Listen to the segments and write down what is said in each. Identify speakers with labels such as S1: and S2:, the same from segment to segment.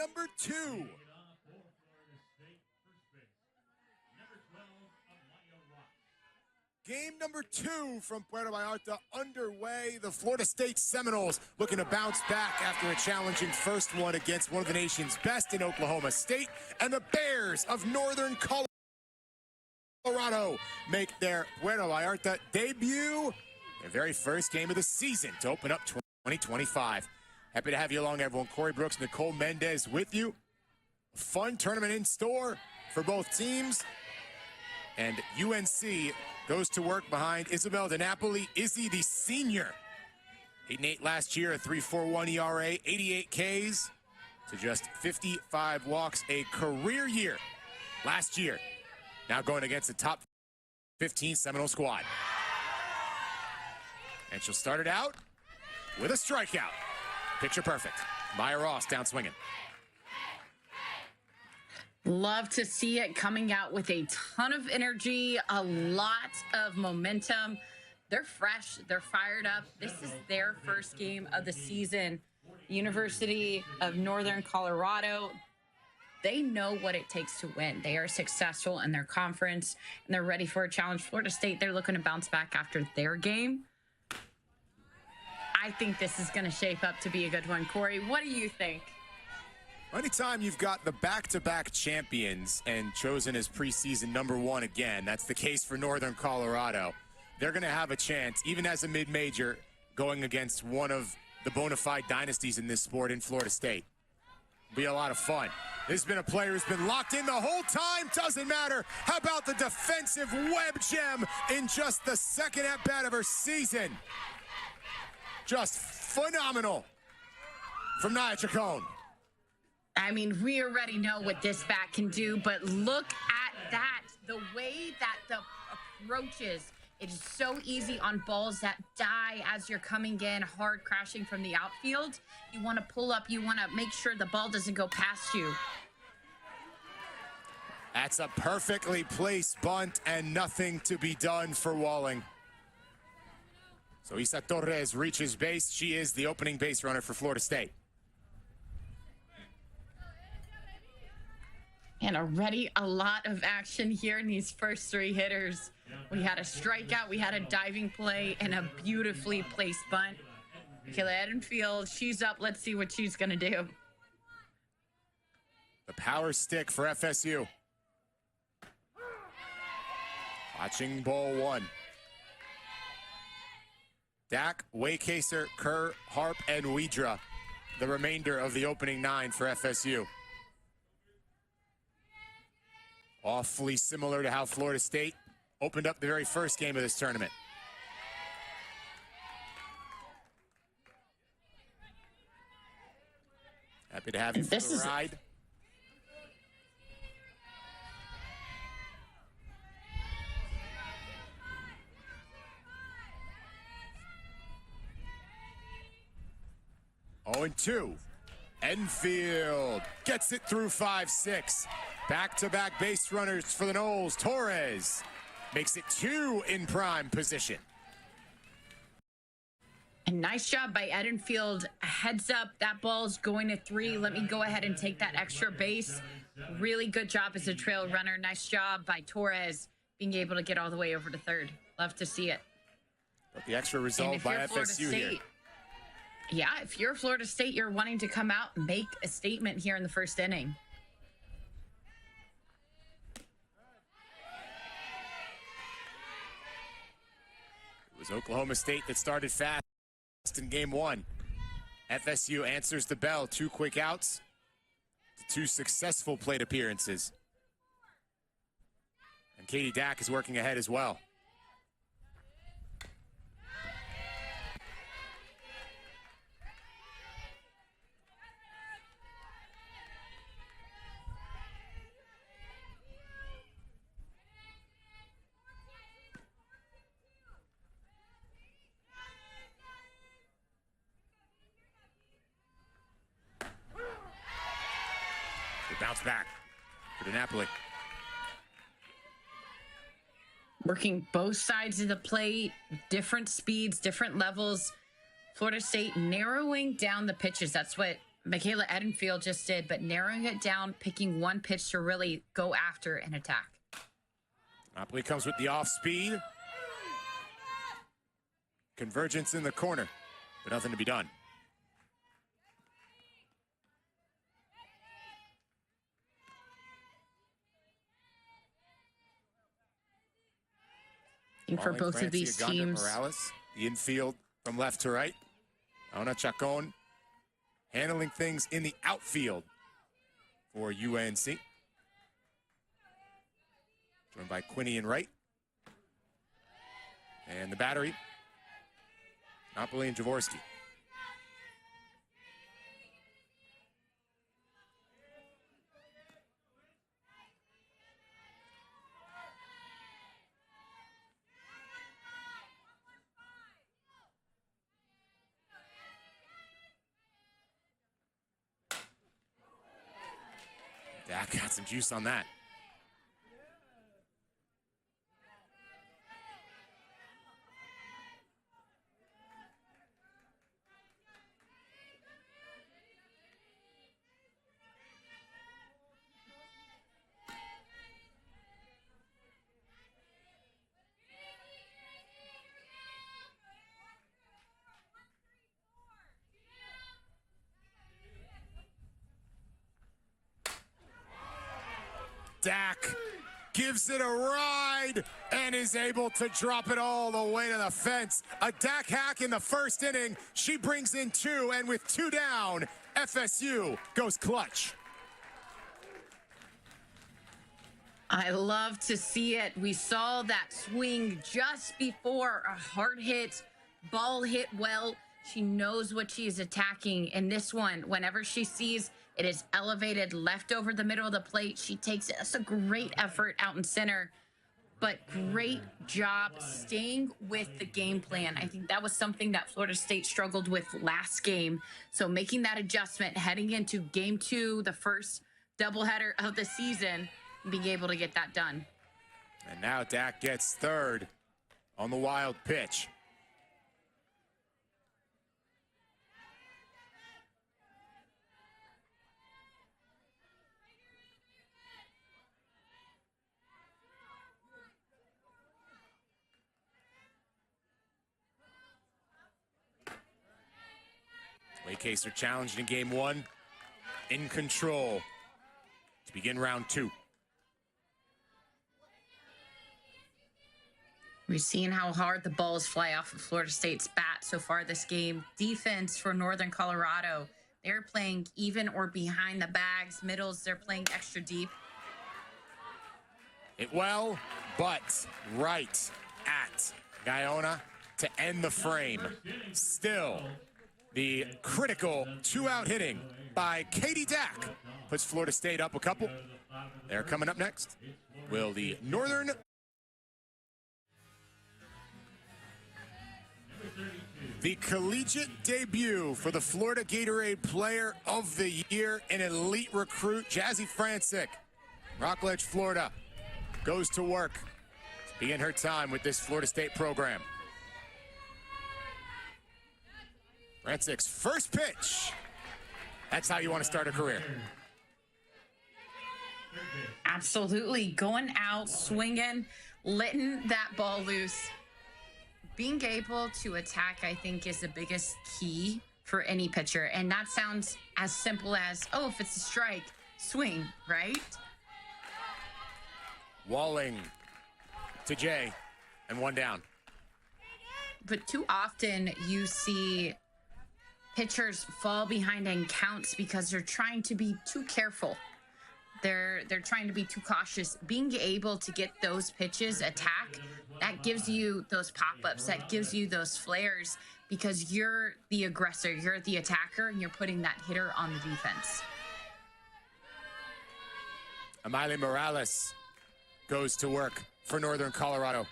S1: number 2. Game number 2 from Puerto Vallarta underway. The Florida State Seminoles looking to bounce back after a challenging first one against one of the nation's best in Oklahoma State. And the Bears of Northern Colorado make their Puerto Vallarta debut, their very first game of the season to open up 2025. Happy to have you along, everyone. Corey Brooks, Nicole Mendez with you. A fun tournament in store for both teams. And UNC goes to work behind Isabel DiNapoli. Izzy, the senior. 8-8 last year, a 3.41 ERA, 88 Ks to just 55 walks. A career year last year. Now going against the top 15 Seminole squad. And she'll start it out with a strikeout. Picture perfect. Maya Ross down swinging.
S2: Love to see it coming out with a ton of energy, a lot of momentum. They're fresh. They're fired up. This is their first game of the season. University of Northern Colorado, they know what it takes to win. They are successful in their conference, and they're ready for a challenge. Florida State, they're looking to bounce back after their game. I think this is going to shape up to be a good one. Corey, what do you think?
S1: Anytime you've got the back-to-back champions and chosen as preseason #1 again, that's the case for Northern Colorado, they're going to have a chance, even as a mid-major, going against one of the bona fide dynasties in this sport in Florida State. Be a lot of fun. This has been a player who's been locked in the whole time. Doesn't matter. How about the defensive web gem in just the second at-bat of her season? Just phenomenal from Nia Chacon.
S2: I mean, we already know what this bat can do, but look at that. The way that the approaches, it is so easy on balls that die as you're coming in, hard crashing from the outfield. You want to pull up. You want to make sure the ball doesn't go past you.
S1: That's a perfectly placed bunt and nothing to be done for Walling. So Isa Torres reaches base. She is the opening base runner for Florida State.
S2: And already a lot of action here in these first 3 hitters. We had a strikeout, we had a diving play, and a beautifully placed bunt. Michaela Edenfield, she's up. Let's see what she's going to do.
S1: The power stick for FSU. Watching ball 1. Dak, Waycaser, Kerr, Harp, and Widra, the remainder of the opening 9 for FSU. Awfully similar to how Florida State opened up the very first game of this tournament. Happy to have you for the ride. Oh, and 2. Enfield gets it through 5-6. Back-to-back base runners for the Noles. Torres makes it 2 in prime position.
S2: A nice job by Edenfield. Heads up, that ball's going to 3. Let me go ahead and take that extra base. Really good job as a trail runner. Nice job by Torres being able to get all the way over to 3rd. Love to see it.
S1: But the extra result by FSU here.
S2: Yeah, if you're Florida State, you're wanting to come out and make a statement here in the first inning.
S1: It was Oklahoma State that started fast in game 1. FSU answers the bell. 2 quick outs to 2 successful plate appearances. And Katie Dak is working ahead as well. Bounce back for DiNapoli.
S2: Working both sides of the plate, different speeds, different levels. Florida State narrowing down the pitches. That's what Michaela Edenfield just did, but narrowing it down, picking one pitch to really go after and attack.
S1: Napoli comes with the off speed. Convergence in the corner, but nothing to be done.
S2: I think for both of these teams.
S1: Morales, the infield from left to right. Ana Chacon handling things in the outfield for UNC. Joined by Quinny and Wright. And the battery, Napoli and Jaworski. Dak got some juice on that. Dak gives it a ride and is able to drop it all the way to the fence. A Dak hack in the first inning. She brings in two, and with two down, FSU goes clutch.
S2: I love to see it. We saw that swing just before a hard hit, ball hit well. She knows what she's attacking. And this one, whenever she sees it is elevated left over the middle of the plate, she takes it. That's a great effort out in center, but great job staying with the game plan. I think that was something that Florida State struggled with last game. So making that adjustment, heading into game 2, the first doubleheader of the season, being able to get that done.
S1: And now Dak gets third on the wild pitch. Waycaster challenged in game 1, in control to begin round 2.
S2: We've seen how hard the balls fly off of Florida State's bat so far this game. Defense for Northern Colorado, they're playing even or behind the bags. Middles, they're playing extra deep.
S1: It well, but right at Guyona to end the frame. Still, the critical 2-out hitting by Katie Dak puts Florida State up a couple. They're coming up next. Will the Northern... The collegiate debut for the Florida Gatorade Player of the Year, an elite recruit, Jazzy Francic, Rockledge, Florida, goes to work to begin her time with this Florida State program. Francic's first pitch. That's how you want to start a career.
S2: Absolutely. Going out, swinging, letting that ball loose. Being able to attack, I think, is the biggest key for any pitcher. And that sounds as simple as, oh, if it's a strike, swing, right?
S1: Walling to Jay, and one down.
S2: But too often you see pitchers fall behind in counts because they're trying to be too careful. They're trying to be too cautious. Being able to get those pitches, attack, that gives you those pop-ups, that gives you those flares, because you're the aggressor, you're the attacker, and you're putting that hitter on the defense.
S1: Amalie Morales goes to work for Northern Colorado.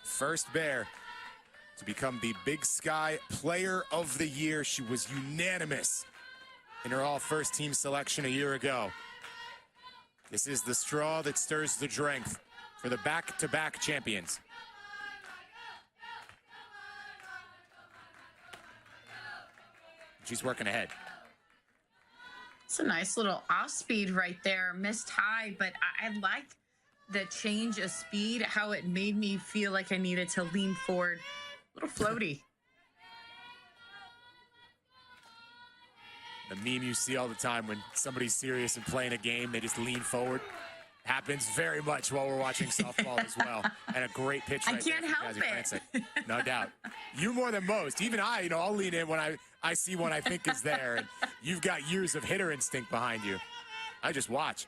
S1: First Bear to become the Big Sky Player of the Year. She was unanimous in her all-first team selection a year ago. This is the straw that stirs the drink for the back-to-back champions. She's working ahead.
S2: It's a nice little off speed right there. Missed high, but I like the change of speed, how it made me feel like I needed to lean forward. A little floaty.
S1: The meme you see all the time when somebody's serious and playing a game, they just lean forward. Happens very much while we're watching softball as well. And a great pitch right there.
S2: I can't help it.
S1: No doubt. You more than most. Even I, I'll lean in when I see one I think is there. And you've got years of hitter instinct behind you. I just watch.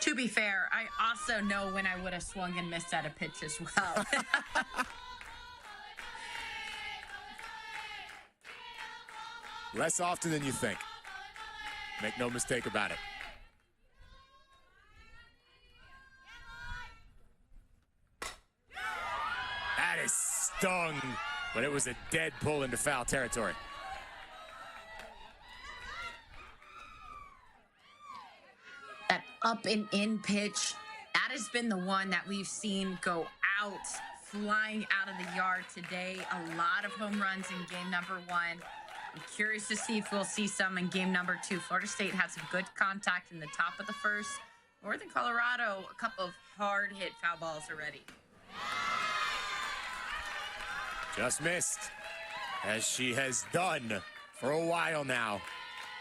S2: To be fair, I also know when I would have swung and missed at a pitch as well.
S1: Less often than you think. Make no mistake about it. That is stung, but it was a dead pull into foul territory.
S2: That up and in pitch, that has been the one that we've seen go out, flying out of the yard today. A lot of home runs in game number 1. I'm curious to see if we'll see some in game number 2. Florida State had some good contact in the top of the first. Northern Colorado, a couple of hard hit foul balls already.
S1: Just missed, as she has done for a while now.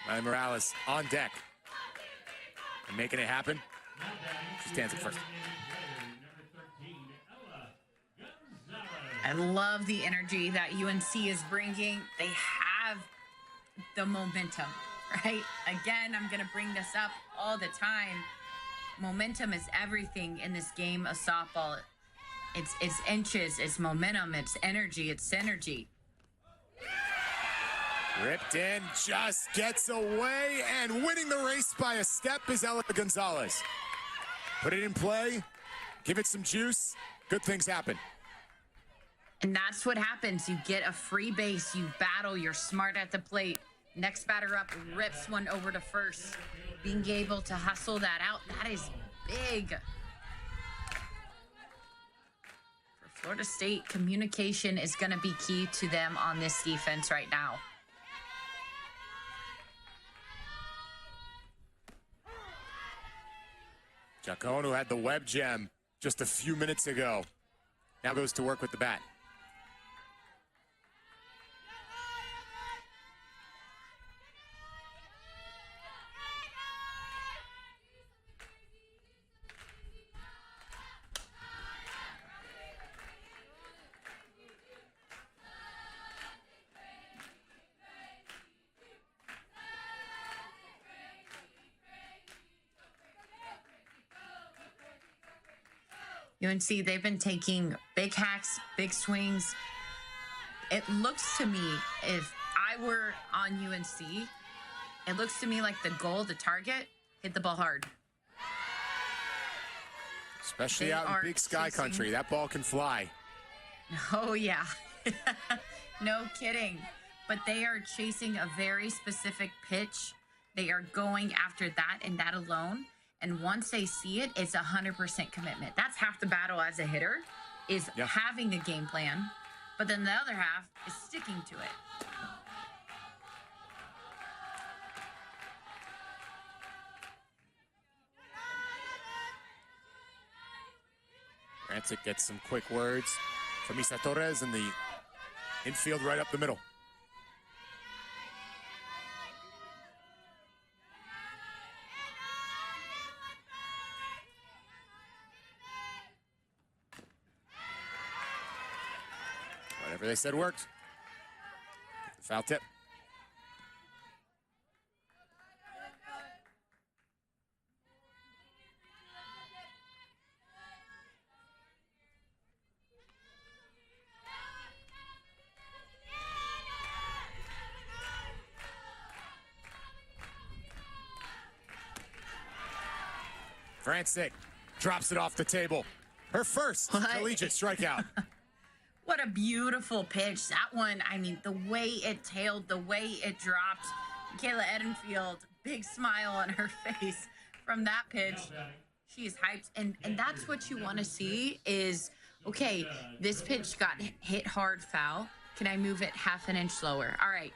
S1: Riley Morales on deck and making it happen. She stands at first.
S2: I love the energy that UNC is bringing. They have the momentum, right? Again, I'm going to bring this up all the time. Momentum is everything in this game of softball. It's inches, it's momentum, it's energy, it's synergy.
S1: Ripped in, just gets away, and winning the race by a step is Ella Gonzalez. Put it in play, give it some juice, good things happen.
S2: And that's what happens. You get a free base, you battle, you're smart at the plate. Next batter up rips one over to first. Being able to hustle that out, that is big. For Florida State, communication is going to be key to them on this defense right now.
S1: Chacon, who had the web gem just a few minutes ago, now goes to work with the bat.
S2: UNC, they've been taking big hacks, big swings. It looks to me, if I were on UNC, it looks to me like the goal, the target, hit the ball hard.
S1: Especially out in Big Sky country, that ball can fly.
S2: Oh, yeah. No kidding. But they are chasing a very specific pitch. They are going after that and that alone. And once they see it, it's 100% commitment. That's half the battle as a hitter, is having a game plan. But then the other half is sticking to it.
S1: Rancic gets some quick words from Isa Torres in the infield right up the middle. Whatever they said worked. Foul tip. Rancic drops it off the table. Her first collegiate strikeout.
S2: What a beautiful pitch. That one, I mean, the way it tailed, the way it dropped. Kayla Edenfield, big smile on her face. from that pitch. She is hyped, and that's what you want to see is, okay, this pitch got hit hard foul. Can I move it half an inch slower? All right.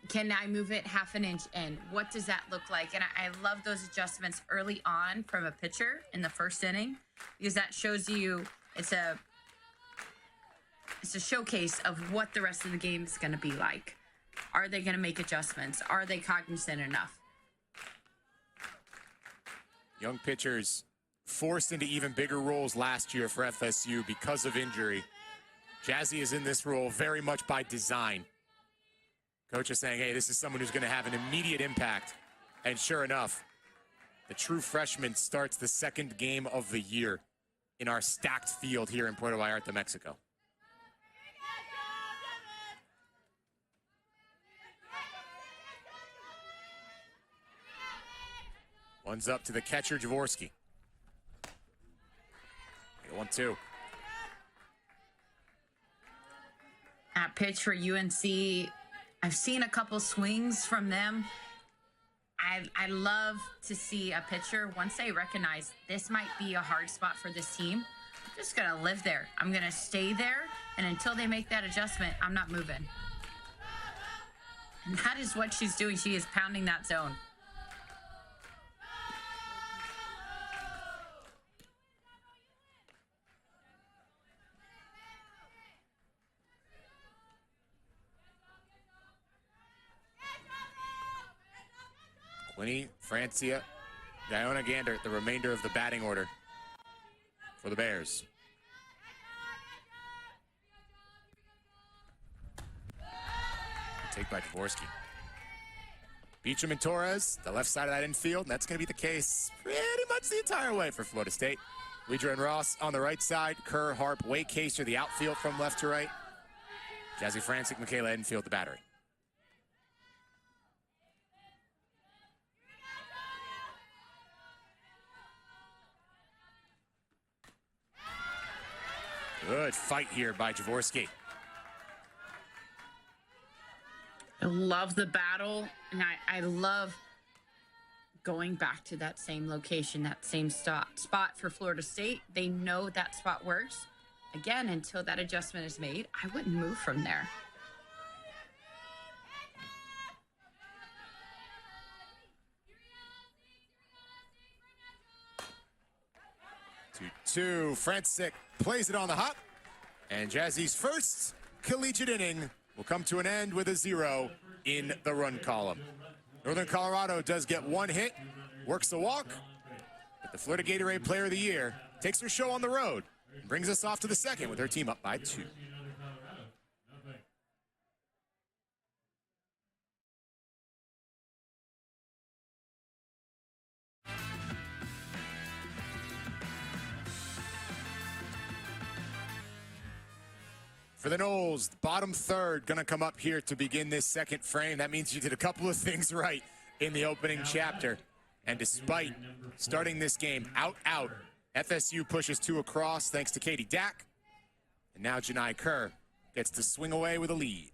S2: Can I move it half an inch in? What does that look like? And I love those adjustments early on from a pitcher in the first inning, because that shows you it's a showcase of what the rest of the game is going to be like. Are they going to make adjustments? Are they cognizant enough?
S1: Young pitchers forced into even bigger roles last year for FSU because of injury. Jazzy is in this role very much by design. Coach is saying, hey, this is someone who's going to have an immediate impact. And sure enough, the true freshman starts the second game of the year in our stacked field here in Puerto Vallarta, Mexico. One's up to the catcher, Jaworski. 1-2.
S2: At pitch for UNC, I've seen a couple swings from them. I love to see a pitcher, once they recognize this might be a hard spot for this team, I'm just going to live there. I'm going to stay there, and until they make that adjustment, I'm not moving. And that is what she's doing. She is pounding that zone.
S1: Winnie, Francia, Diona Gander, the remainder of the batting order for the Bears. Take by Jaworski. Beecham and Torres, the left side of that infield, and that's going to be the case pretty much the entire way for Florida State. Weidra and Ross on the right side, Kerr, Harp, Wade Caser, the outfield from left to right. Jazzy Francic, Michaela Edenfield, the battery. Good fight here by Jaworski.
S2: I love the battle, and I love going back to that same location, that same spot for Florida State. They know that spot works. Again, until that adjustment is made, I wouldn't move from there.
S1: Two, Francic plays it on the hop, and Jazzy's first collegiate inning will come to an end with a 0 in the run column. Northern Colorado does get one hit, works the walk, but the Florida Gatorade Player of the Year takes her show on the road and brings us off to the second with her team up by 2. For the Noles, bottom third, going to come up here to begin this second frame. That means you did a couple of things right in the opening chapter. And despite starting this game out, FSU pushes 2 across thanks to Katie Dack. And now Janai Kerr gets to swing away with a lead.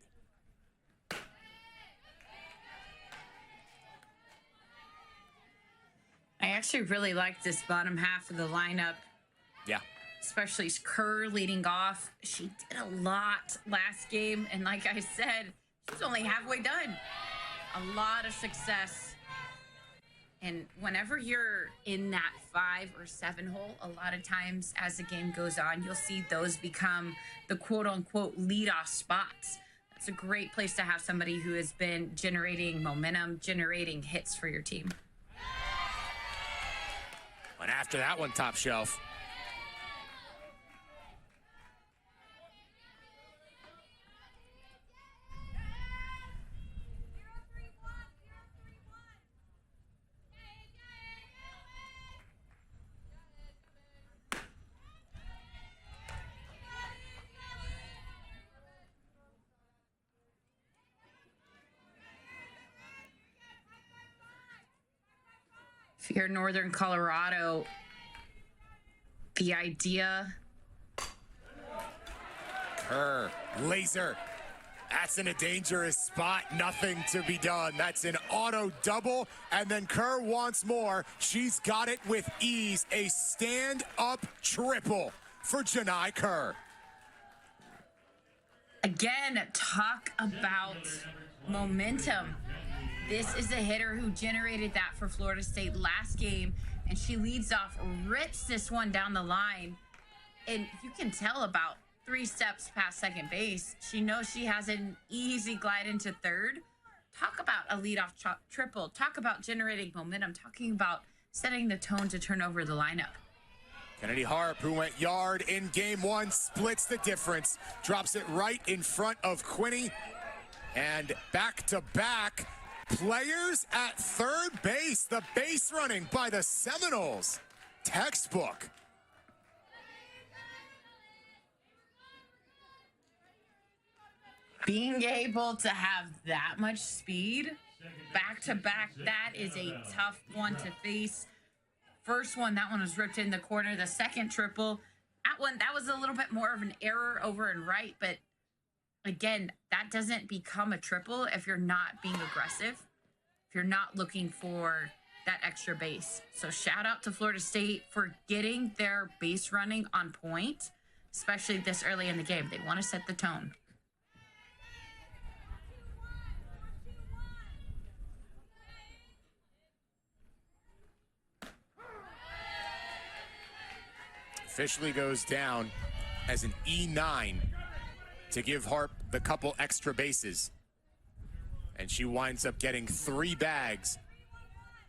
S2: I actually really like this bottom half of the lineup.
S1: Yeah.
S2: Especially Kerr leading off. She did a lot last game, and like I said, she's only halfway done. A lot of success. And whenever you're in that 5 or 7 hole, a lot of times as the game goes on, you'll see those become the quote-unquote leadoff spots. That's a great place to have somebody who has been generating momentum, generating hits for your team.
S1: And after that one, top shelf.
S2: If you're Northern Colorado, the idea.
S1: Kerr, laser, That's in a dangerous spot. Nothing to be done. That's an auto double. And then Kerr wants more. She's got it with ease. A stand-up triple for Janai Kerr.
S2: Again, talk about momentum. This is a hitter who generated that for Florida State last game, and she leads off, rips this one down the line. And you can tell about 3 steps past second base, she knows she has an easy glide into third. Talk about a leadoff triple. Talk about generating momentum. Talking about setting the tone to turn over the lineup.
S1: Kennedy Harp, who went yard in game 1, splits the difference. Drops it right in front of Quinny. And back-to-back players at third base. The base running by the Seminoles. Textbook.
S2: Being able to have that much speed back-to-back, that is a tough one to face. First one, that one was ripped in the corner. The second triple, that was a little bit more of an error over and right. But again, that doesn't become a triple if you're not being aggressive, if you're not looking for that extra base. So shout out to Florida State for getting their base running on point, especially this early in the game. They want to set the tone.
S1: Officially goes down as an E9 to give Harp the couple extra bases. And she winds up getting 3 bags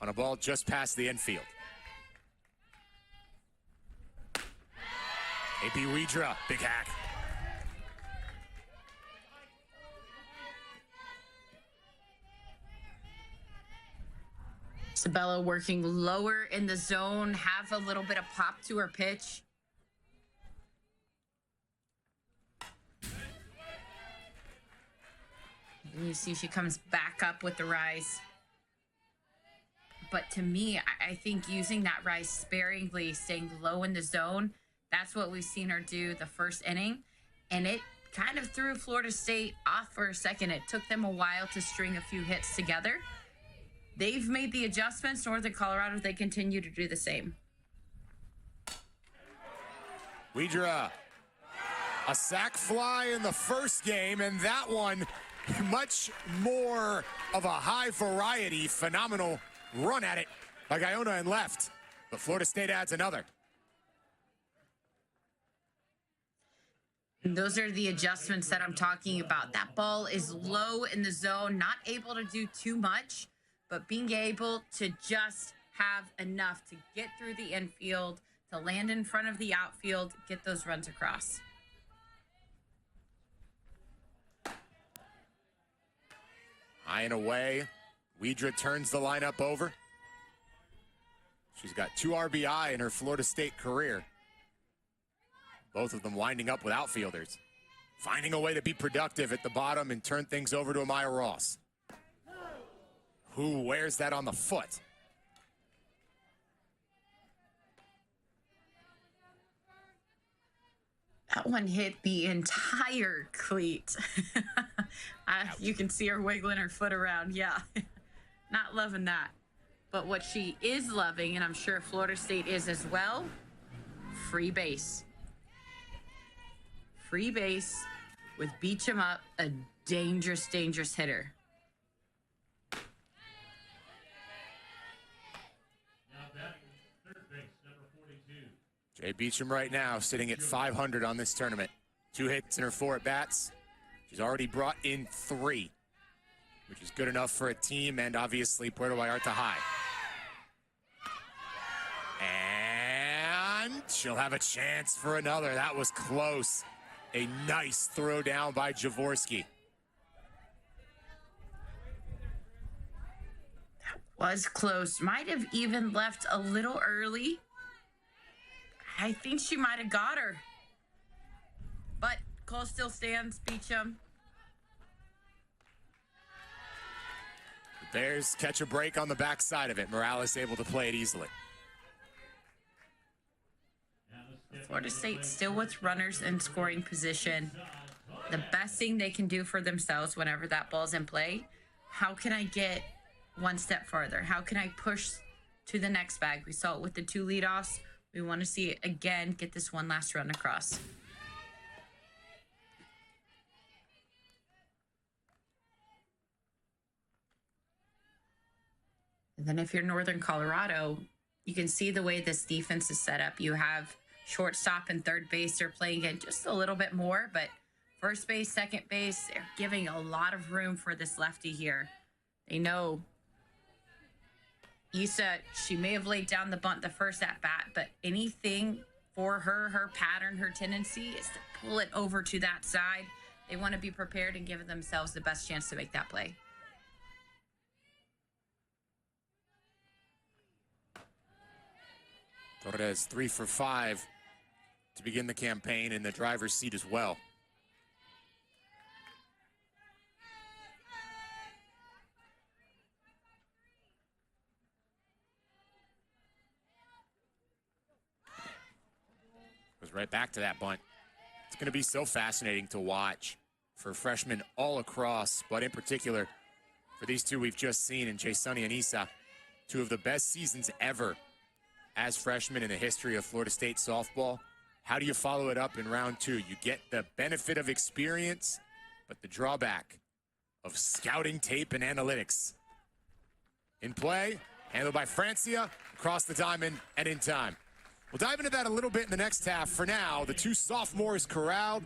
S1: on a ball just past the infield. AP Widra, big hack.
S2: Sabella working lower in the zone, have a little bit of pop to her pitch. And you see she comes back up with the rise. But to me, I think using that rise sparingly, staying low in the zone, that's what we've seen her do the first inning. And it kind of threw Florida State off for a second. It took them a while to string a few hits together. They've made the adjustments. Northern Colorado, they continue to do the same.
S1: Widra, a sac fly in the first game, and that one much more of a high variety, phenomenal run at it by Iona and left. But Florida State adds another.
S2: And those are the adjustments that I'm talking about. That ball is low in the zone, not able to do too much, but being able to just have enough to get through the infield, to land in front of the outfield, get those runs across.
S1: High and away. Widra turns the lineup over. She's got 2 RBI in her Florida State career. Both of them winding up with outfielders. Finding a way to be productive at the bottom and turn things over to Amaya Ross, who wears that on the foot.
S2: That one hit the entire cleat. You can see her wiggling her foot around. Yeah, not loving that. But what she is loving, and I'm sure Florida State is as well, free base. Free base with Beecham up, a dangerous, dangerous hitter.
S1: Jay Beecham right now sitting at 500 on this tournament. 2 hits in her 4 at-bats. She's already brought in 3, which is good enough for a team and obviously Puerto Vallarta high. And she'll have a chance for another. That was close. A nice throw down by Jaworski.
S2: That was close. Might have even left a little early. I think she might have got her. But call still stands, Beecham.
S1: The Bears catch a break on the backside of it. Morales able to play it easily.
S2: Florida State still with runners in scoring position. The best thing they can do for themselves whenever that ball's in play, how can I get one step farther? How can I push to the next bag? We saw it with the 2 leadoffs. We want to see it again, get this one last run across. And then if you're Northern Colorado, you can see the way this defense is set up. You have shortstop and third base. They're playing it just a little bit more, but first base, second base, they're giving a lot of room for this lefty here. They know Issa, she may have laid down the bunt the first at bat, but anything for her, her pattern, her tendency is to pull it over to that side. They want to be prepared and give themselves the best chance to make that play.
S1: Torres 3 for 5 to begin the campaign in the driver's seat as well. Goes right back to that bunt. It's going to be so fascinating to watch for freshmen all across, but in particular for these two we've just seen in Jay Sonny and Issa, 2 of the best seasons ever as freshmen in the history of Florida State softball. How do you follow it up in round 2? You get the benefit of experience, but the drawback of scouting tape and analytics. In play, handled by Francia, across the diamond and in time. We'll dive into that a little bit in the next half. For now, the 2 sophomores corralled.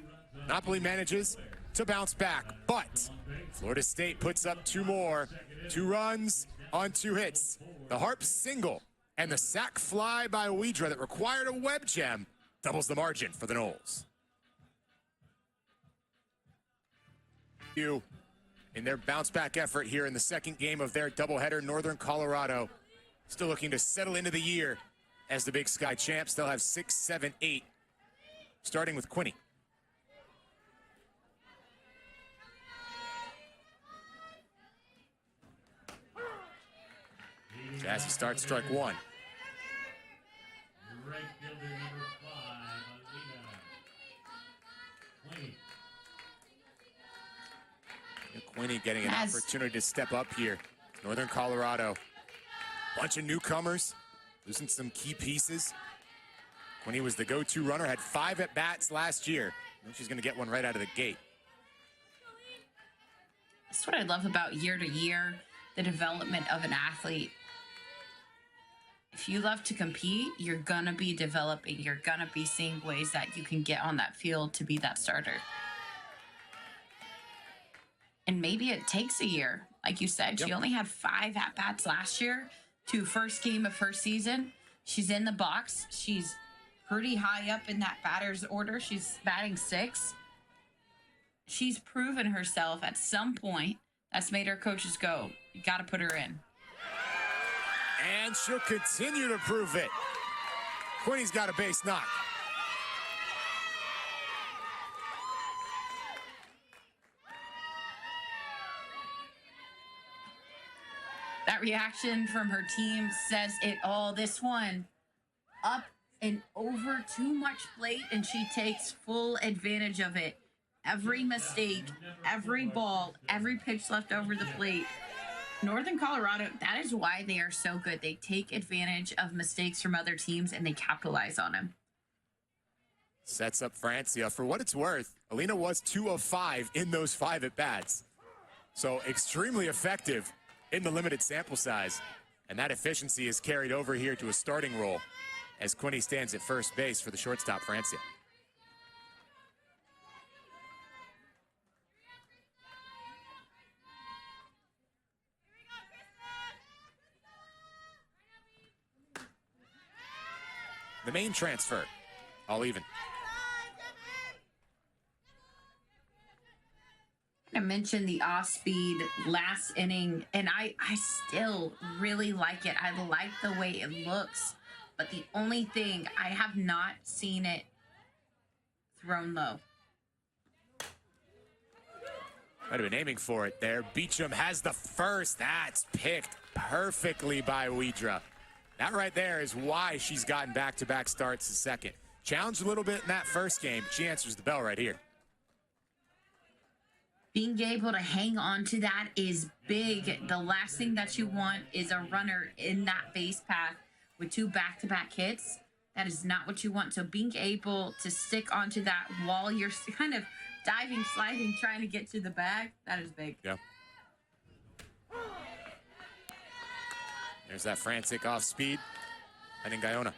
S1: Napoli manages to bounce back, but Florida State puts up 2 more. 2 runs on 2 hits. The Harp single and the sac fly by Widra that required a web gem doubles the margin for the Noles. In their bounce back effort here in the second game of their doubleheader, Northern Colorado still looking to settle into the year as the Big Sky champs. They'll have 6, 7, 8, starting with Quinney. As he starts strike 1.
S3: Right fielder number 5,
S1: Quinney getting an opportunity to step up here. Northern Colorado, bunch of newcomers, losing some key pieces. Quinney was the go-to runner, had 5 at-bats last year. And she's going to get one right out of the gate.
S2: That's what I love about year to year, the development of an athlete. If you love to compete, you're going to be developing. You're going to be seeing ways that you can get on that field to be that starter. And maybe it takes a year. Like you said, She only had 5 at-bats last year to first game of her season. She's in the box. She's pretty high up in that batter's order. She's batting 6. She's proven herself at some point. That's made her coaches go, you got to put her in.
S1: And she'll continue to prove it. Quinney's got a base knock.
S2: That reaction from her team says it all. This one, up and over too much plate, and she takes full advantage of it. Every mistake, every ball, every pitch left over the plate. Northern Colorado, that is why they are so good. They take advantage of mistakes from other teams, and they capitalize on them.
S1: Sets up Francia. For what it's worth, Alina was 2 of 5 in those 5 at-bats. So extremely effective in the limited sample size. And that efficiency is carried over here to a starting role as Quinney stands at first base for the shortstop, Francia. The main transfer, all even.
S2: I mentioned the off-speed last inning, and I still really like it. I like the way it looks, but the only thing, I have not seen it thrown low.
S1: Might have been aiming for it there. Beecham has the first. That's picked perfectly by Widra. That right there is why she's gotten back-to-back starts the second. Challenged a little bit in that first game. She answers the bell right here.
S2: Being able to hang on to that is big. The last thing that you want is a runner in that base path with two back-to-back hits. That is not what you want. So being able to stick onto that while you're kind of diving, sliding, trying to get to the bag, that is big.
S1: Yeah. There's that frantic off speed. And in Guyona.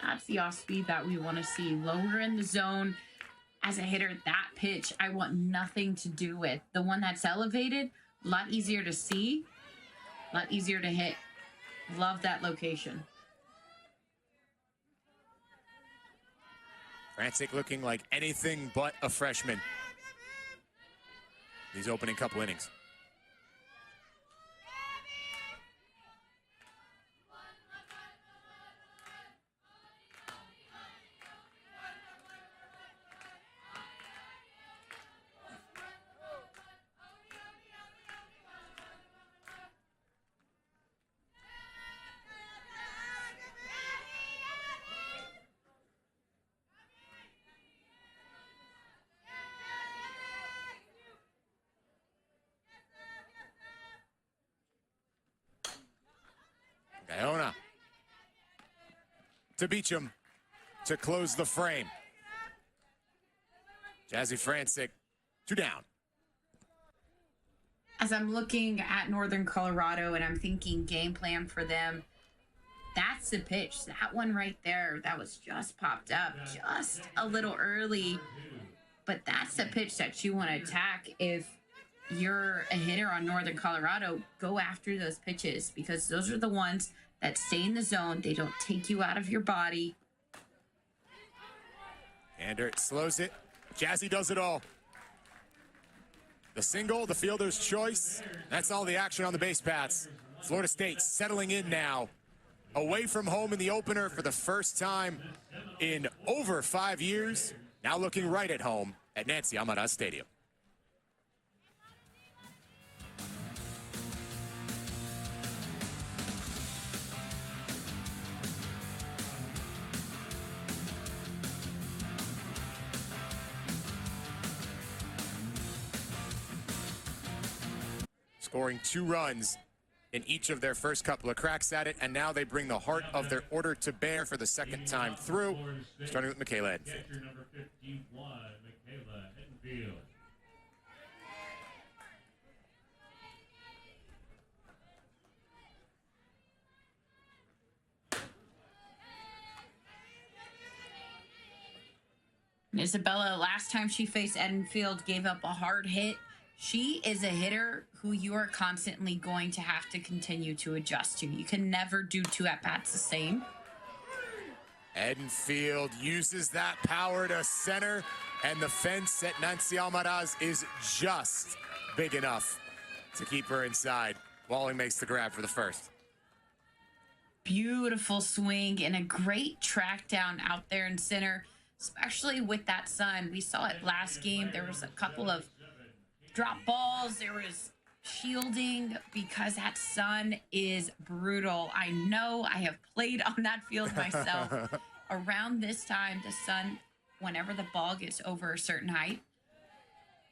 S2: That's the off speed that we want to see. Lower in the zone. As a hitter, that pitch, I want nothing to do with. The one that's elevated, a lot easier to see, a lot easier to hit. Love that location.
S1: Frantic looking like anything but a freshman. These opening couple innings. Guyona to Beecham to close the frame. Jazzy Frantic, 2 down.
S2: As I'm looking at Northern Colorado and I'm thinking game plan for them, that's the pitch. That one right there, that was just popped up just a little early. But that's the pitch that you want to attack. If you're a hitter on Northern Colorado, go after those pitches because those are the ones that stay in the zone. They don't take you out of your body.
S1: Ander slows it. Jazzy does it all. The single, the fielder's choice. That's all the action on the base paths. Florida State settling in now. Away from home in the opener for the first time in over 5 years. Now looking right at home at Nancy Almaraz Stadium. Scoring 2 runs in each of their first couple of cracks at it, and now they bring the heart of their order to bear for the second time through, starting with Michaela Edenfield.
S3: Number 51, Michaela Edenfield.
S2: Isabella, last time she faced Edenfield, gave up a hard hit. She is a hitter who you are constantly going to have to continue to adjust to. You can never do 2 at-bats the same.
S1: Edenfield uses that power to center, and the fence at Nancy Almaraz is just big enough to keep her inside. Walling makes the grab for the first.
S2: Beautiful swing and a great track down out there in center, especially with that sun. We saw it last game. There was a couple of drop balls. There was shielding because that sun is brutal. I know, I have played on that field myself. Around this time, the sun, whenever the ball gets over a certain height,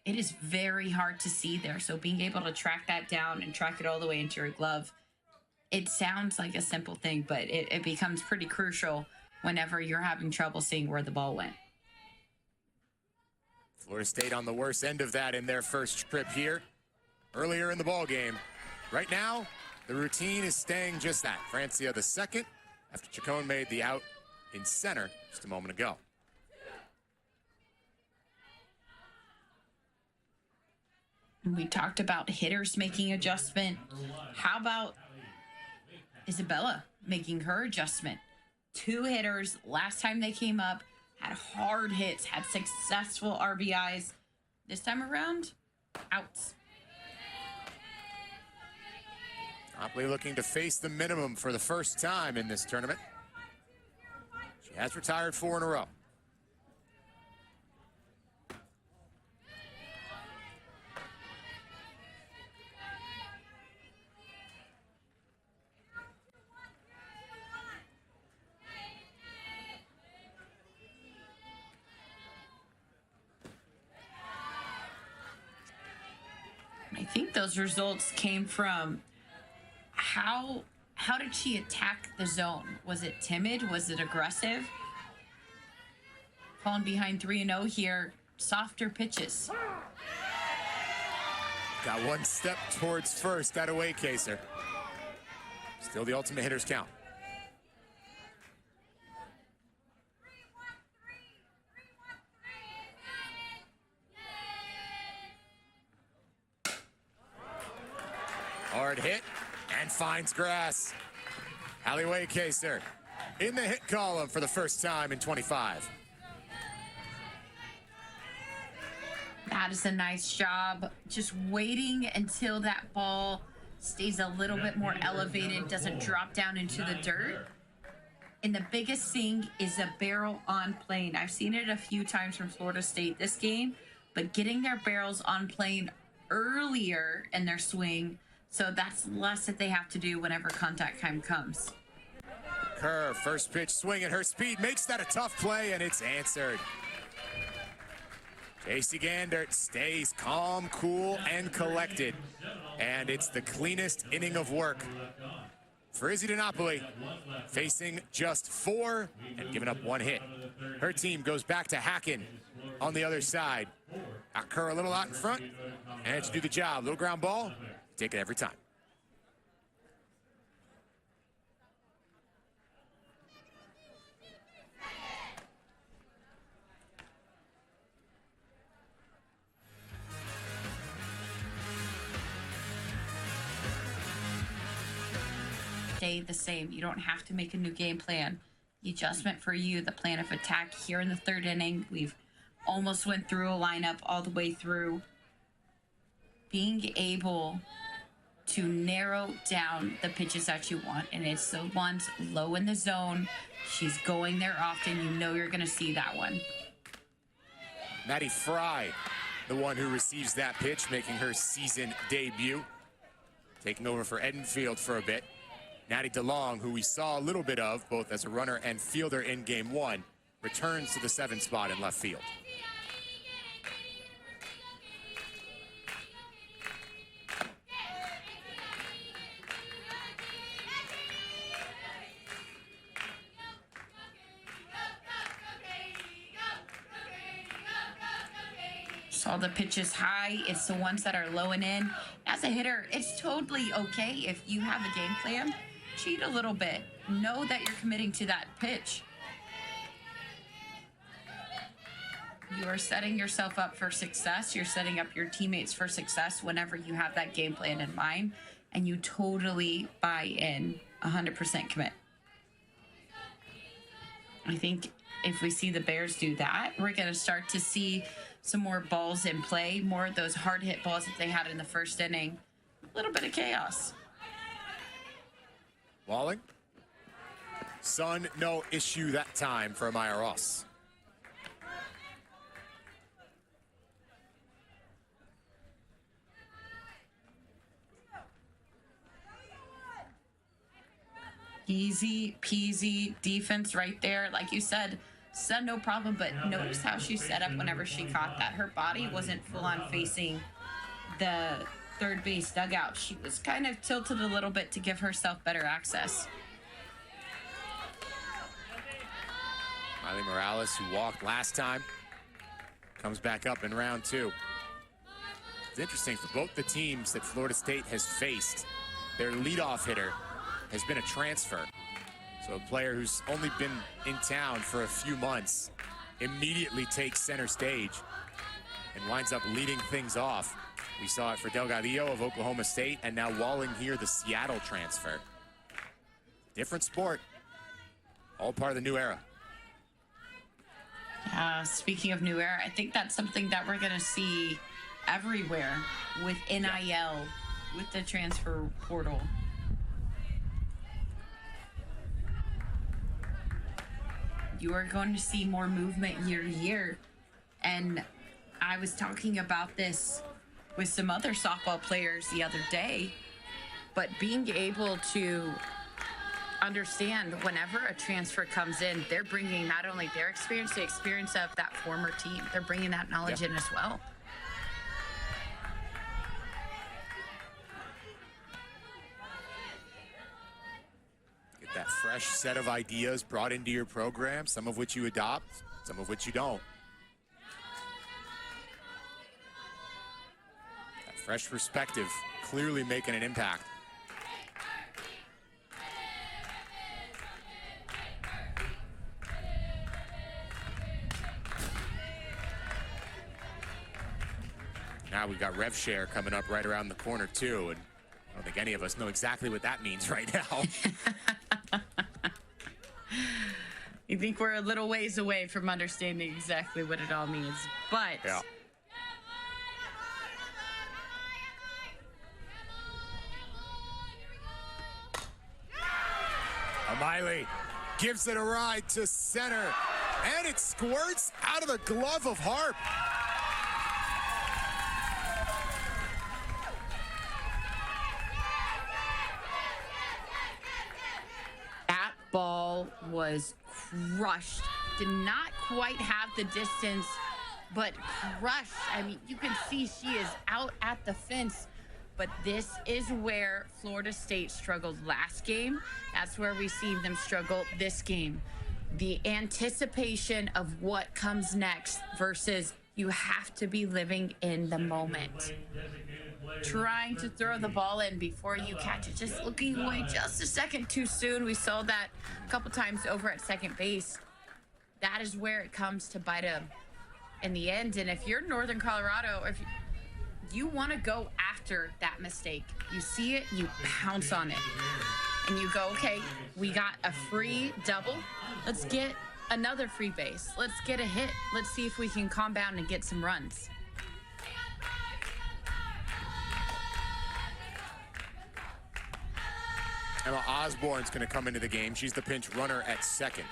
S2: it is very hard to see there. So being able to track that down and track it all the way into your glove, it sounds like a simple thing, but it becomes pretty crucial whenever you're having trouble seeing where the ball went.
S1: Florida State on the worst end of that in their first trip here. Earlier in the ball game. Right now, the routine is staying just that. Francia the second, after Chacon made the out in center just a moment ago.
S2: We talked about hitters making adjustment. How about Isabella making her adjustment? 2 hitters last time they came up, had hard hits, had successful RBIs. This time around, outs.
S1: Copley looking to face the minimum for the first time in this tournament. She has retired 4 in a row.
S2: I think those results came from how did she attack the zone? Was it timid? Was it aggressive? Falling behind 3-0 here, softer pitches.
S1: Got one step towards first that away caser. Still the ultimate hitters count. Hard hit and finds grass. Alleyway caser in the hit column for the first time in 25.
S2: That is a nice job. Just waiting until that ball stays a little bit more elevated, doesn't drop down into the dirt. And the biggest thing is a barrel on plane. I've seen it a few times from Florida State this game, but getting their barrels on plane earlier in their swing, so that's less that they have to do whenever contact time comes.
S1: Curve, first pitch swing at her speed, makes that a tough play, and it's answered. Casey Gandert stays calm, cool, and collected. And it's the cleanest inning of work for Izzy DiNapoli, facing just 4 and giving up 1 hit. Her team goes back to hacking on the other side. Got Kerr a little out in front, and to do the job. Little ground ball, take it every time.
S2: Stay the same. You don't have to make a new game plan. The adjustment for you, the plan of attack here in the 3rd inning. We've almost went through a lineup all the way through. Being able to narrow down the pitches that you want, and it's the ones low in the zone. She's going there often. You know you're going to see that one.
S1: Maddie Fry, the one who receives that pitch, making her season debut. Taking over for Edenfield for a bit. Natty DeLong, who we saw a little bit of, both as a runner and fielder in Game 1, returns to the 7th spot in left field.
S2: Saw the pitches high. It's the ones that are low and in. As a hitter, it's totally okay if you have a game plan. Cheat a little bit. Know that you're committing to that pitch. You are setting yourself up for success. You're setting up your teammates for success whenever you have that game plan in mind, and you totally buy in, 100% commit. I think if we see the Bears do that, we're going to start to see some more balls in play, more of those hard hit balls that they had in the 1st inning. A little bit of chaos.
S1: Walling. Sun, no issue that time for Amaya Ross.
S2: Easy peasy defense right there. Like you said no problem, but notice how she set up whenever she caught that. Her body wasn't full on facing the 3rd base dugout. She was kind of tilted a little bit to give herself better access.
S1: Miley Morales, who walked last time, comes back up in round 2. It's interesting for both the teams that Florida State has faced. Their leadoff hitter has been a transfer. So a player who's only been in town for a few months immediately takes center stage and winds up leading things off. We saw it for Delgadillo of Oklahoma State, and now Walling here, the Seattle transfer. Different sport, all part of the new era.
S2: Speaking of new era, I think that's something that we're going to see everywhere with NIL, with the transfer portal. You are going to see more movement year to year. And I was talking about this with some other softball players the other day, but being able to understand whenever a transfer comes in, they're bringing not only their experience, the experience of that former team, they're bringing that knowledge in as well.
S1: fresh set of ideas brought into your program, some of which you adopt, some of which you don't. That fresh perspective clearly making an impact. Now we've got rev share coming up right around the corner too, and I don't think any of us know exactly what that means right now.
S2: I think we're a little ways away from understanding exactly what it all means, but
S1: Yeah. O'Malley gives it a ride to center, and it squirts out of the glove of Harp.
S2: that ball was crushed. Did not quite have the distance, but crushed. I mean, you can see she is out at the fence. But this is where Florida State struggled last game. That's where we see them struggle this game. The anticipation of what comes next versus you have to be living in the moment. Trying to throw the ball in before you catch it, just looking away just a second too soon. We saw that a couple times over at second base. That is where it comes to bite them in the end. And if you're Northern Colorado, if you want to go after that mistake, you see it, you pounce on it, and you go, okay, we got a free double. Let's get another free base. Let's get a hit. Let's see if we can calm down and get some runs.
S1: Emma Osborne's going to come into the game. She's the pinch runner at second.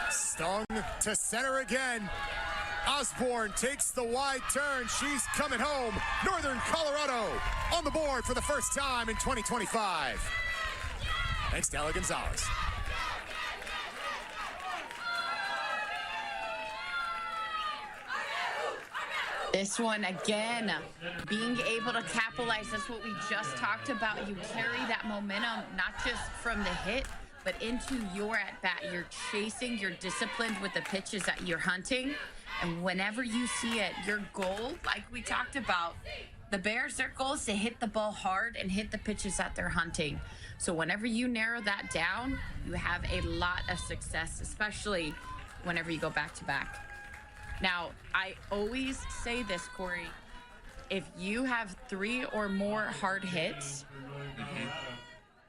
S1: Stung to center again. Osborne takes the wide turn. She's coming home. Northern Colorado on the board for the first time in 2025. Thanks to Ella Gonzalez.
S2: This one again, being able to capitalize. That's what we just talked about. You carry that momentum, not just from the hit, but into your at-bat. You're chasing, you're disciplined with the pitches that you're hunting. And whenever you see it, your goal, like we talked about, the Bears, their goal is to hit the ball hard and hit the pitches that they're hunting. So whenever you narrow that down, you have a lot of success, especially whenever you go back-to-back. Now, I always say this, Corey, if you have 3 or more hard hits,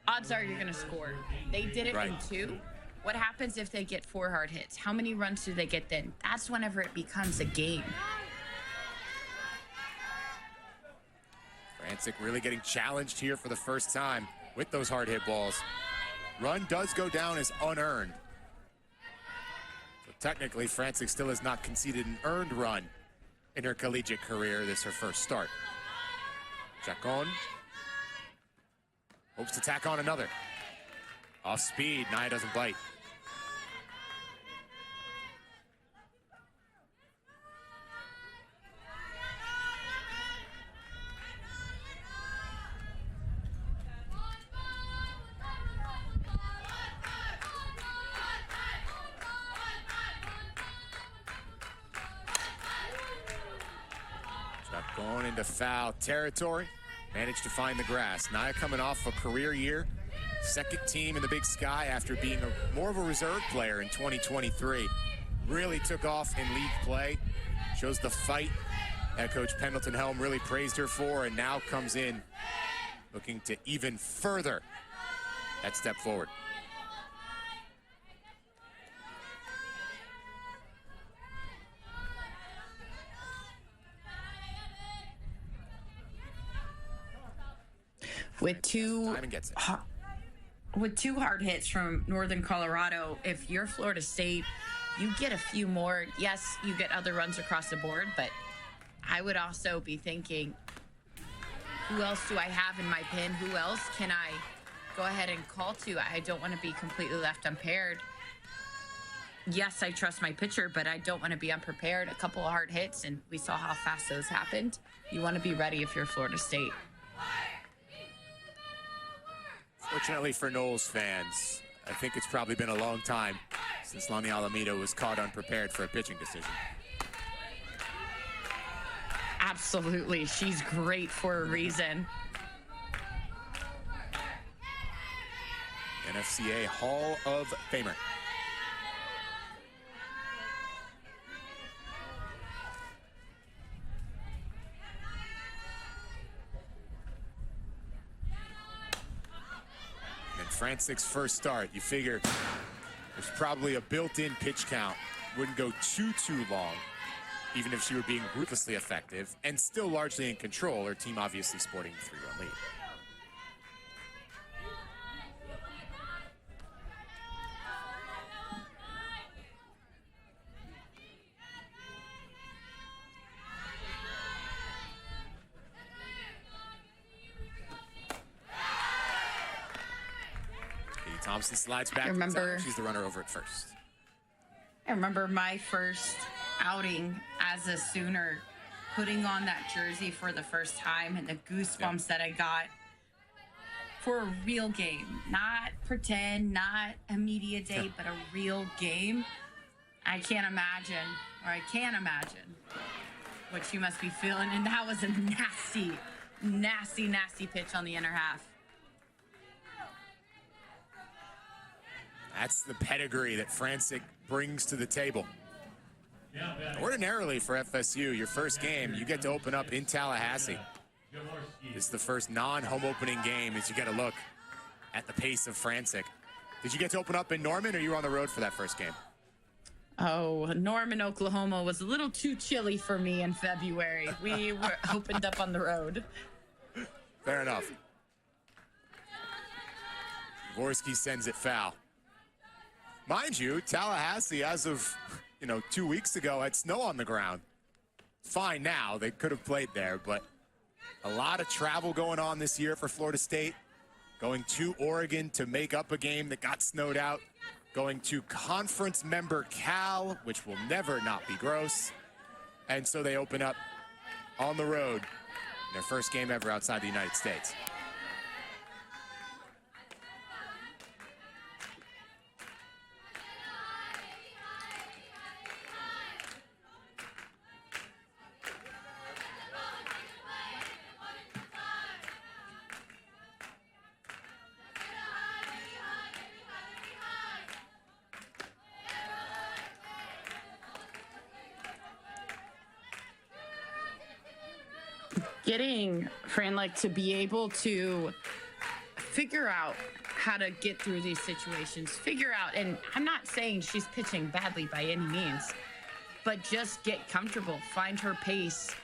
S2: odds are you're going to score. They did it in 2. What happens if they get 4 hard hits? How many runs do they get then? That's whenever it becomes a game.
S1: Francic really getting challenged here for the first time with those hard hit balls. Run does go down as unearned. So technically, Francic still has not conceded an earned run in her collegiate career. This is her first start. Chacon hopes to tack on another. Off speed, Nia doesn't bite. Going into foul territory. Managed to find the grass. Nia coming off a career year. Second team in the Big Sky after being more of a reserve player in 2023. Really took off in league play. Shows the fight that Coach Pendleton Helm really praised her for, and now comes in looking to even further that step forward.
S2: With two hard hits from Northern Colorado, if you're Florida State, you get a few more. Yes, you get other runs across the board, but I would also be thinking, who else do I have in my pin? Who else can I go ahead and call to. I don't want to be completely left unprepared. Yes, I trust my pitcher, but I don't want to be unprepared. A couple of hard hits, and we saw how fast those happened. You want to be ready if you're Florida State.
S1: Fortunately for Noles fans, I think it's probably been a long time since Lonnie Alameda was caught unprepared for a pitching decision.
S2: Absolutely. She's great for a reason.
S1: NFCA Hall of Famer. And Francis' first start, you figure there's probably a built-in pitch count. Wouldn't go too long, even if she were being ruthlessly effective and still largely in control, her team obviously sporting the 3-run lead. Katie Thompson slides back.
S2: Remember,
S1: she's the runner over at first.
S2: I remember my first outing as a Sooner, putting on that jersey for the first time and the goosebumps that I got for a real game. Not pretend, not a media day, but a real game. I can't imagine what you must be feeling. And that was a nasty pitch on the inner half.
S1: That's the pedigree that Francis brings to the table. Ordinarily for FSU, your first game, you get to open up in Tallahassee. It's the first non-home opening game as you get a look at the pace of Francis. Did you get to open up in Norman, or you were on the road for that first game?
S2: Oh, Norman, Oklahoma was a little too chilly for me in February. We were opened up on the road.
S1: Fair enough. Dvorsky sends it foul. Mind you, Tallahassee, as of 2 weeks ago, had snow on the ground. Fine now, they could have played there, but a lot of travel going on this year for Florida State. Going to Oregon to make up a game that got snowed out. Going to conference member Cal, which will never not be gross. And so they open up on the road in their first game ever outside the United States.
S2: Getting Franlick to be able to figure out how to get through these situations, and I'm not saying she's pitching badly by any means, but just get comfortable, find her pace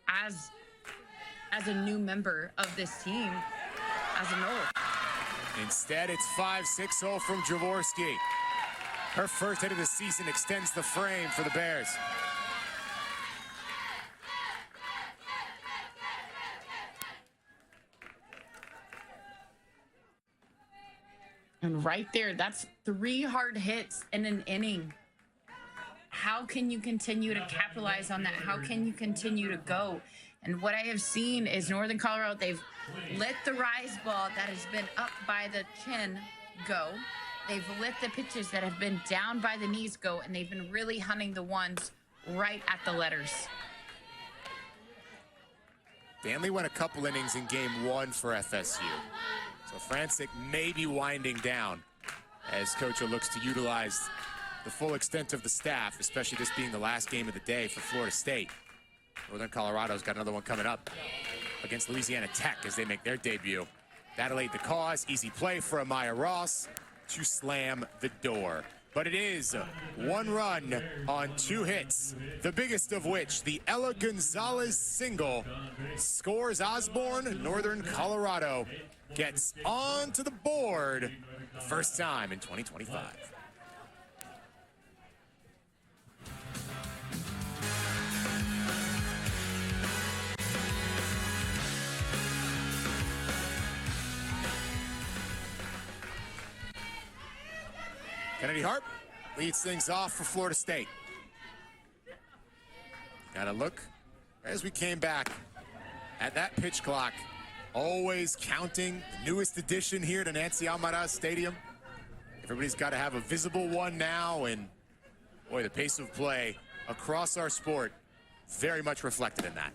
S2: as a new member of this team, as an old.
S1: Instead, it's 5-6-0 from Dvorsky. Her first hit of the season extends the frame for the Bears.
S2: And right there, that's 3 hard hits in an inning. How can you continue to capitalize on that? How can you continue to go? And what I have seen is Northern Colorado, they've let the rise ball that has been up by the chin go. They've let the pitches that have been down by the knees go, and they've been really hunting the ones right at the letters.
S1: Danley went a couple innings in game 1 for FSU. So Francis may be winding down as Coach looks to utilize the full extent of the staff, especially this being the last game of the day for Florida State. Northern Colorado's got another one coming up against Louisiana Tech as they make their debut. That'll aid the cause. Easy play for Amaya Ross to slam the door. But it is 1 run on 2 hits, the biggest of which, the Ella Gonzalez single, scores Osborne. Northern Colorado gets onto the board first time in 2025. Kennedy Harp leads things off for Florida State. Got to look as we came back at that pitch clock. Always counting the newest addition here to Nancy Almaraz Stadium. Everybody's got to have a visible one now, and boy, the pace of play across our sport very much reflected in that.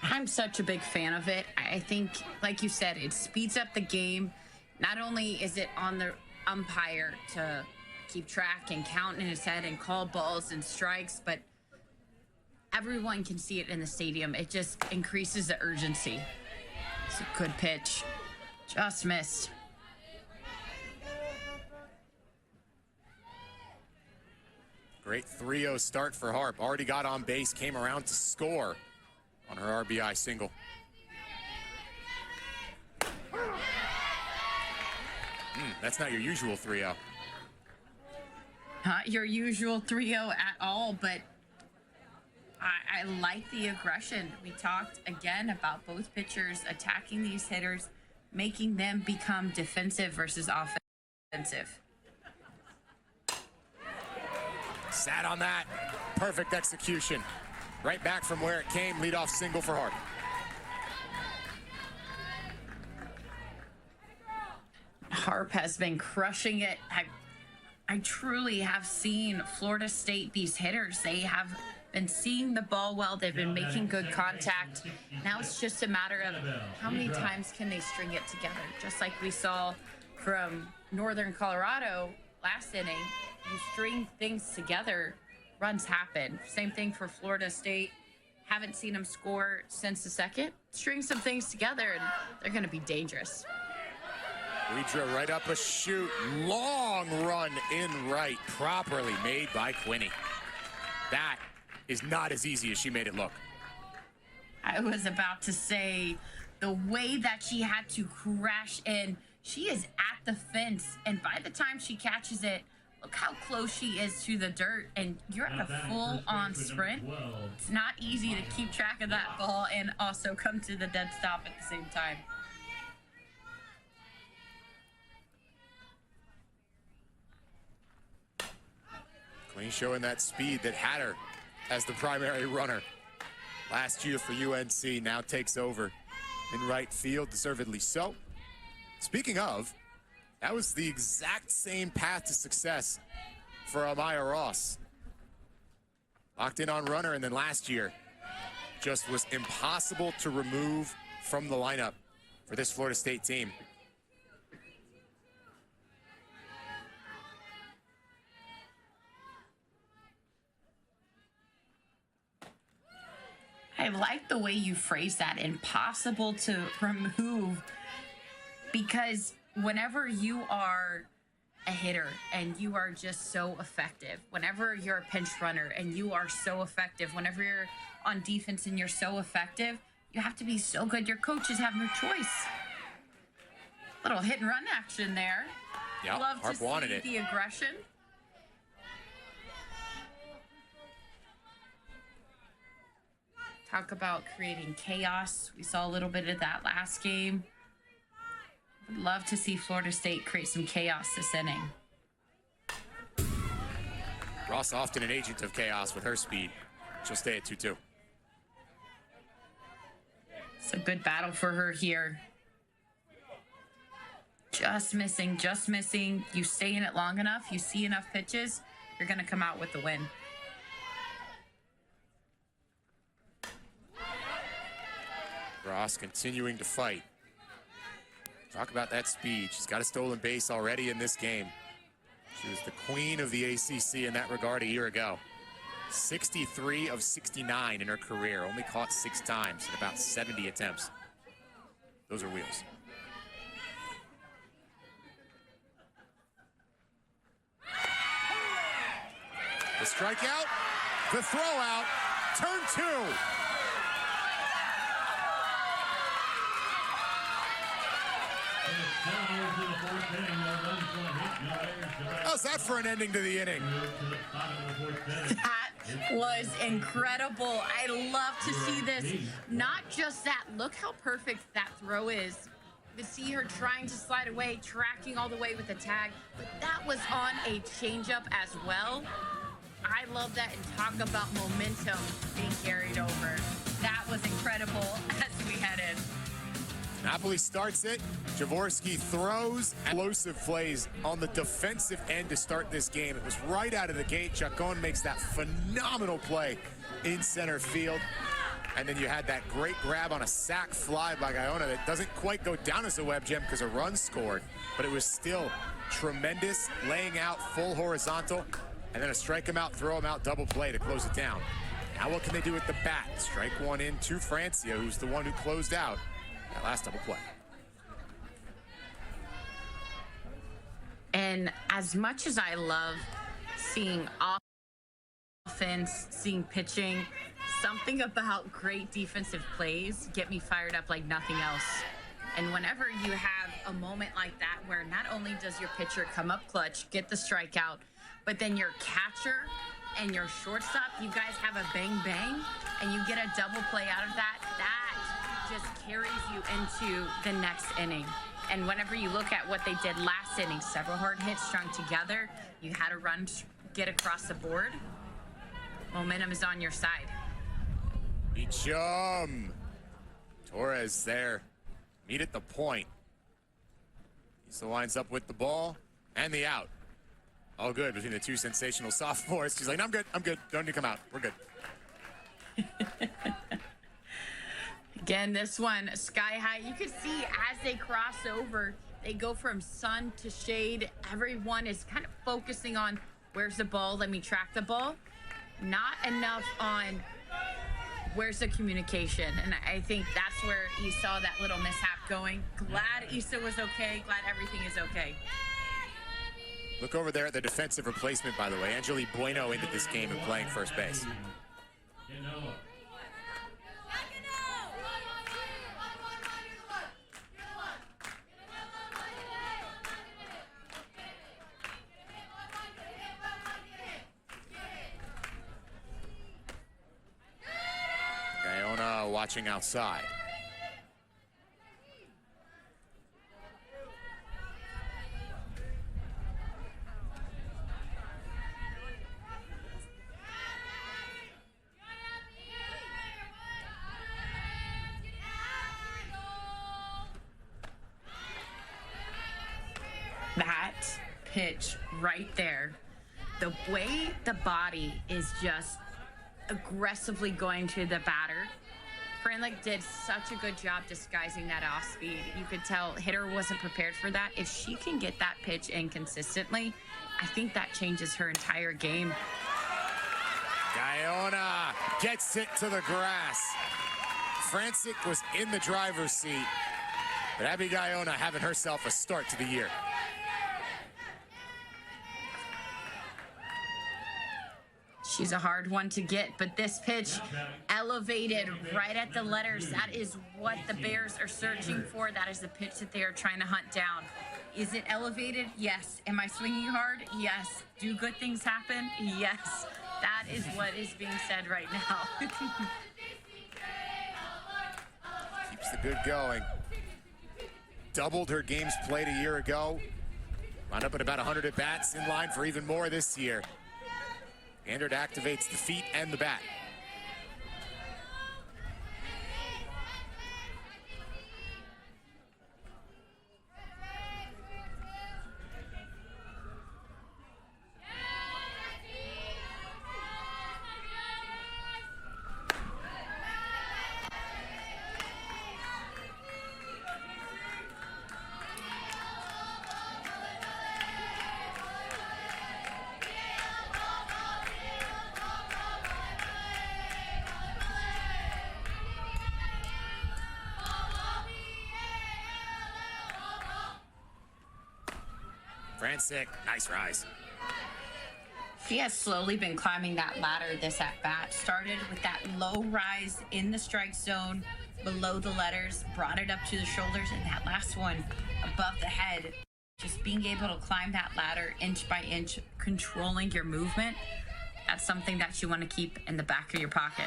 S2: I'm such a big fan of it. I think, like you said, it speeds up the game. Not only is it on the umpire to keep track and count in his head and call balls and strikes, but everyone can see it in the stadium. It just increases the urgency. It's a good pitch. Just missed.
S1: Great 3-0 start for Harp. Already got on base, came around to score on her RBI single. That's not your usual 3-0.
S2: Not your usual 3-0 at all, but I like the aggression. We talked again about both pitchers attacking these hitters, making them become defensive versus offensive.
S1: Sat on that. Perfect execution. Right back from where it came. Leadoff single for Harp.
S2: Harp has been crushing it. I truly have seen Florida State, these hitters, they have been seeing the ball well. They've been making good contact. Now it's just a matter of how many times can they string it together. Just like we saw from Northern Colorado last inning, you string things together, runs happen. Same thing for Florida State. Haven't seen them score since the second. String some things together and they're going to be dangerous.
S1: Widra right up a shoot. Long run in right. Properly made by Quinny. That is not as easy as she made it look.
S2: I was about to say, the way that she had to crash in, she is at the fence, and by the time she catches it, look how close she is to the dirt, and you're at a full-on sprint. It's not easy to keep track of that ball and also come to the dead stop at the same time.
S1: Queen showing that speed that had her as the primary runner last year for UNC, now takes over in right field, deservedly so. Speaking of, that was the exact same path to success for Amaya Ross. Locked in on runner, and then last year just was impossible to remove from the lineup for this Florida State team.
S2: I like the way you phrase that, impossible to remove, because whenever you are a hitter and you are just so effective, whenever you're a pinch runner and you are so effective, whenever you're on defense and you're so effective, you have to be so good. Your coaches have no choice. Little hit and run action there.
S1: Yeah,
S2: love
S1: Harp
S2: to
S1: wanted
S2: see
S1: it.
S2: the aggression. Talk about creating chaos. We saw a little bit of that last game. Would love to see Florida State create some chaos this inning.
S1: Ross often an agent of chaos with her speed. She'll stay at 2-2.
S2: It's a good battle for her here. Just missing, just missing. You stay in it long enough, you see enough pitches, you're going to come out with the win.
S1: Ross continuing to fight. Talk about that speed. She's got a stolen base already in this game. She was the queen of the ACC in that regard a year ago. 63 of 69 in her career. Only caught 6 times in about 70 attempts. Those are wheels. The strikeout, the throw out, turn 2. How's that for an ending to the inning?
S2: That was incredible. I love to see this. Not just that. Look how perfect that throw is. You see her trying to slide away, tracking all the way with the tag, but that was on a changeup as well. I love that, and talk about momentum being carried over. That was incredible as we headed.
S1: Napoli starts it. Jaworski throws. Explosive plays on the defensive end to start this game. It was right out of the gate. Chacon makes that phenomenal play in center field. And then you had that great grab on a sac fly by Guyona that doesn't quite go down as a web gem because a run scored, but it was still tremendous, laying out full horizontal, and then a strike him out, throw him out, double play to close it down. Now what can they do with the bat? Strike one in to Francia, who's the one who closed out that last double play.
S2: And as much as I love seeing offense, seeing pitching, something about great defensive plays get me fired up like nothing else. And whenever you have a moment like that where not only does your pitcher come up clutch, get the strikeout, but then your catcher and your shortstop, you guys have a bang bang, and you get a double play out of that, that just carries you into the next inning. And whenever you look at what they did last inning, several hard hits strung together, you had a run get across the board, momentum is on your side.
S1: Beecham. Torres there. Meet at the point. He lines up with the ball and the out. All good between the two sensational sophomores. She's like, no, I'm good. I'm good. Don't need to come out. We're good.
S2: Again, this one, sky high. You can see as they cross over, they go from sun to shade. Everyone is kind of focusing on where's the ball? Let me track the ball. Not enough on where's the communication. And I think that's where you saw that little mishap going. Glad Issa was okay. Glad everything is okay.
S1: Look over there at the defensive replacement, by the way. Angeli Bueno into this game and playing first base. Guyona watching outside.
S2: That pitch right there, the way the body is just aggressively going to the batter. Franlick did such a good job disguising that off speed. You could tell hitter wasn't prepared for that. If she can get that pitch in consistently, I think that changes her entire game.
S1: Guyona gets it to the grass. Francic was in the driver's seat, but Abby Guyona having herself a start to the year.
S2: She's a hard one to get, but this pitch elevated right at the letters. That is what the Bears are searching for. That is the pitch that they are trying to hunt down. Is it elevated? Yes. Am I swinging hard? Yes. Do good things happen? Yes. That is what is being said right now.
S1: Keeps the good going. Doubled her games played a year ago. Wound up at about 100 at-bats, in line for even more this year. Andrew activates the feet and the bat. Francic, nice rise.
S2: She has slowly been climbing that ladder this at-bat. Started with that low rise in the strike zone, below the letters, brought it up to the shoulders, and that last one above the head. Just being able to climb that ladder inch by inch, controlling your movement, that's something that you want to keep in the back of your pocket.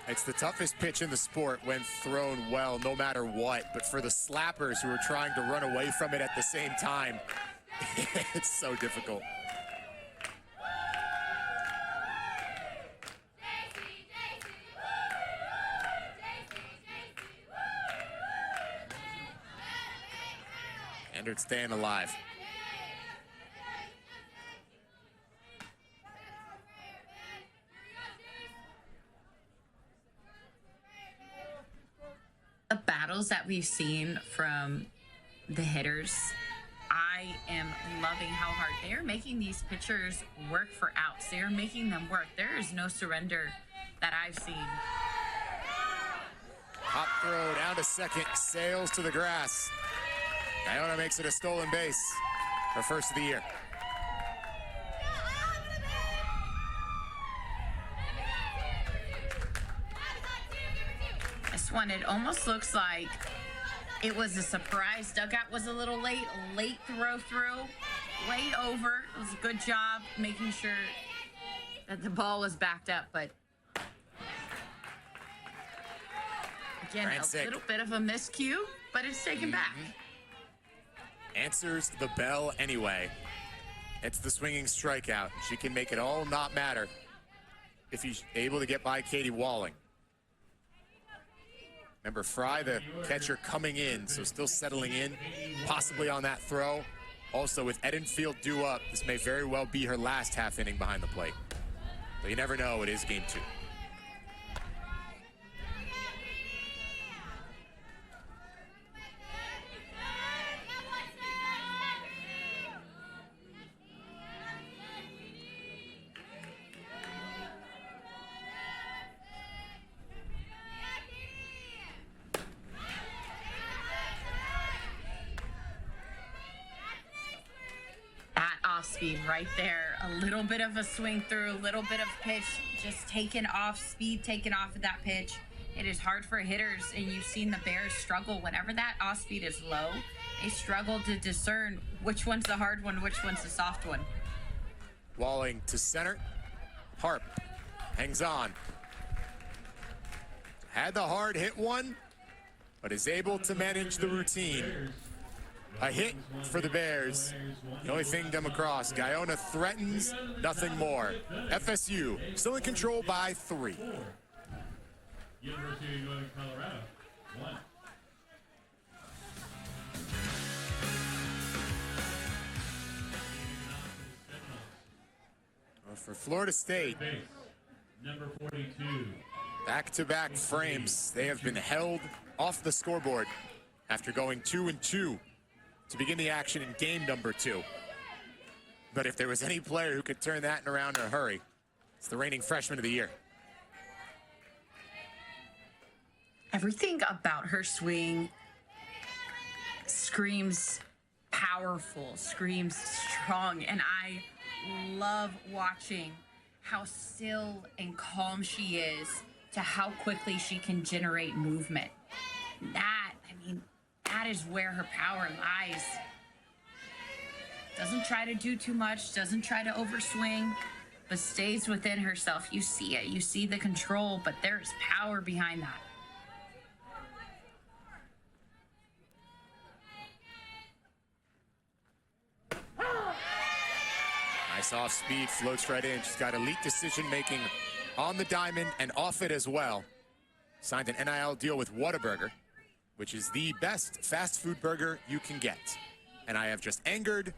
S1: It's the toughest pitch in the sport when thrown well, no matter what. But for the slappers who are trying to run away from it at the same time, it's so difficult. Endert staying alive.
S2: The battles that we've seen from the hitters, I am loving how hard they are making these pitchers work for outs. They are making them work. There is no surrender that I've seen.
S1: Hop throw down to second, sails to the grass. Iona makes it a stolen base, her first of the year.
S2: This one, it almost looks like it was a surprise. Dugout was a little late throw through, way over. It was a good job making sure that the ball was backed up, but again, a little bit of a miscue, but it's taken back.
S1: Answers the bell anyway. It's the swinging strikeout. She can make it all not matter if he's able to get by Katie Walling. Remember, Fry, the catcher, coming in, so still settling in, possibly on that throw. Also, with Edenfield due up, this may very well be her last half inning behind the plate. So you never know, it is game 2.
S2: Speed right there, a little bit of a swing through, a little bit of pitch, just taken off speed, taken off of that pitch. It is hard for hitters, and you've seen the Bears struggle whenever that off speed is low. They struggle to discern which one's the hard one, which one's the soft one.
S1: Walling to center. Harp hangs on. Had the hard hit one, but is able to manage the routine. A hit for the Bears. The only thing them across. Guyona threatens, nothing more. FSU still in control by 3.
S3: University of Northern Colorado, 1.
S1: Well, for Florida State,
S3: Base, number 42.
S1: back-to-back frames. They have been held off the scoreboard after going 2-2 to begin the action in game number 2. But if there was any player who could turn that around in a hurry, it's the reigning freshman of the year.
S2: Everything about her swing screams powerful, screams strong, and I love watching how still and calm she is to how quickly she can generate movement. That is where her power lies. Doesn't try to do too much, doesn't try to overswing, but stays within herself. You see it, you see the control, but there's power behind that.
S1: Nice off speed, floats right in. She's got elite decision making on the diamond and off it as well. Signed an NIL deal with Whataburger, which is the best fast food burger you can get. And I have just angered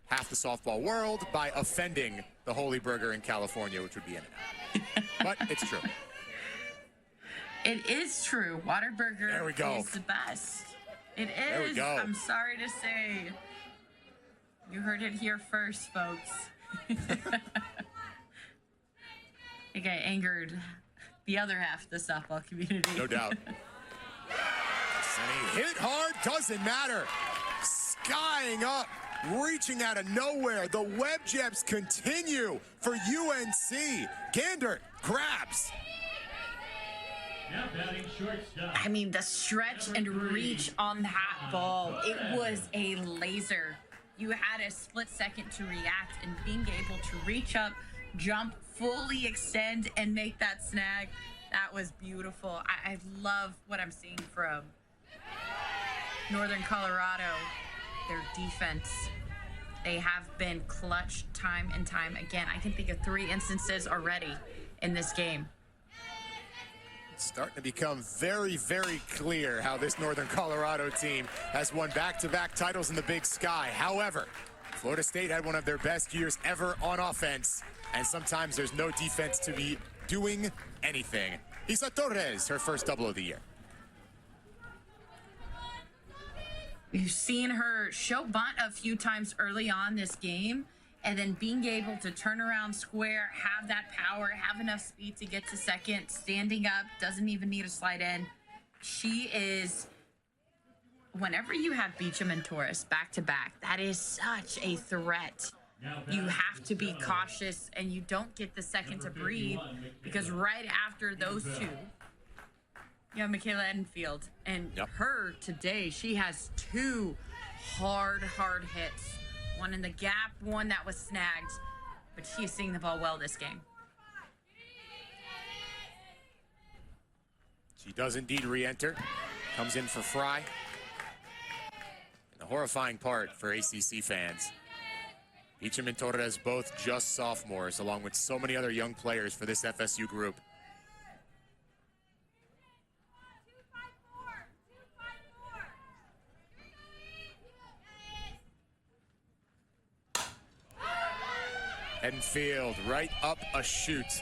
S1: half the softball world by offending the Holy Burger in California, which would be In-N-Out. But it's true.
S2: It is true. Whataburger
S1: There we go.
S2: is the best. It is.
S1: There we go.
S2: I'm sorry to say. You heard it here first, folks. I got angered the other half of the softball community.
S1: No doubt. And he hit hard, doesn't matter. Skying up, reaching out of nowhere. The web jabs continue for UNC. Gander grabs.
S3: Now batting shortstop.
S2: The stretch and reach on that ball, it was a laser. You had a split second to react, and being able to reach up, jump, fully extend, and make that snag, That was beautiful. I love what I'm seeing from Northern Colorado. Their defense. They have been clutch time and time again. I can think of 3 instances already in this game.
S1: It's starting to become very, very clear how this Northern Colorado team has won back-to-back titles in the Big Sky. However, Florida State had one of their best years ever on offense, and sometimes there's no defense to be doing anything. Isa Torres, her first double of the year.
S2: You've seen her show bunt a few times early on this game, and then being able to turn around square, have that power, have enough speed to get to second, standing up, doesn't even need a slide in. She is, whenever you have Beecham and Torres back to back, that is such a threat. You have to be cautious, and you don't get the second to breathe, because right after those two, you have Michaela Edenfield, and her today, she has 2 hard hits. One in the gap, one that was snagged, but she is seeing the ball well this game.
S1: She does indeed re-enter, comes in for Fry. And the horrifying part for ACC fans, Beecham and Torres both just sophomores, along with so many other young players for this FSU group. Edenfield right up a shoot.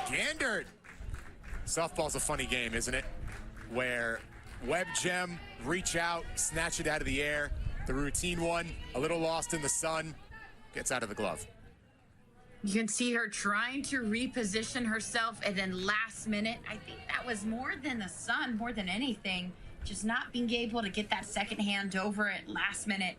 S1: Gandered. Softball's a funny game, isn't it? Where web gem, reach out, snatch it out of the air. The routine one, a little lost in the sun, gets out of the glove.
S2: You can see her trying to reposition herself, and then last minute, I think that was more than the sun, more than anything. Just not being able to get that second hand over it last minute.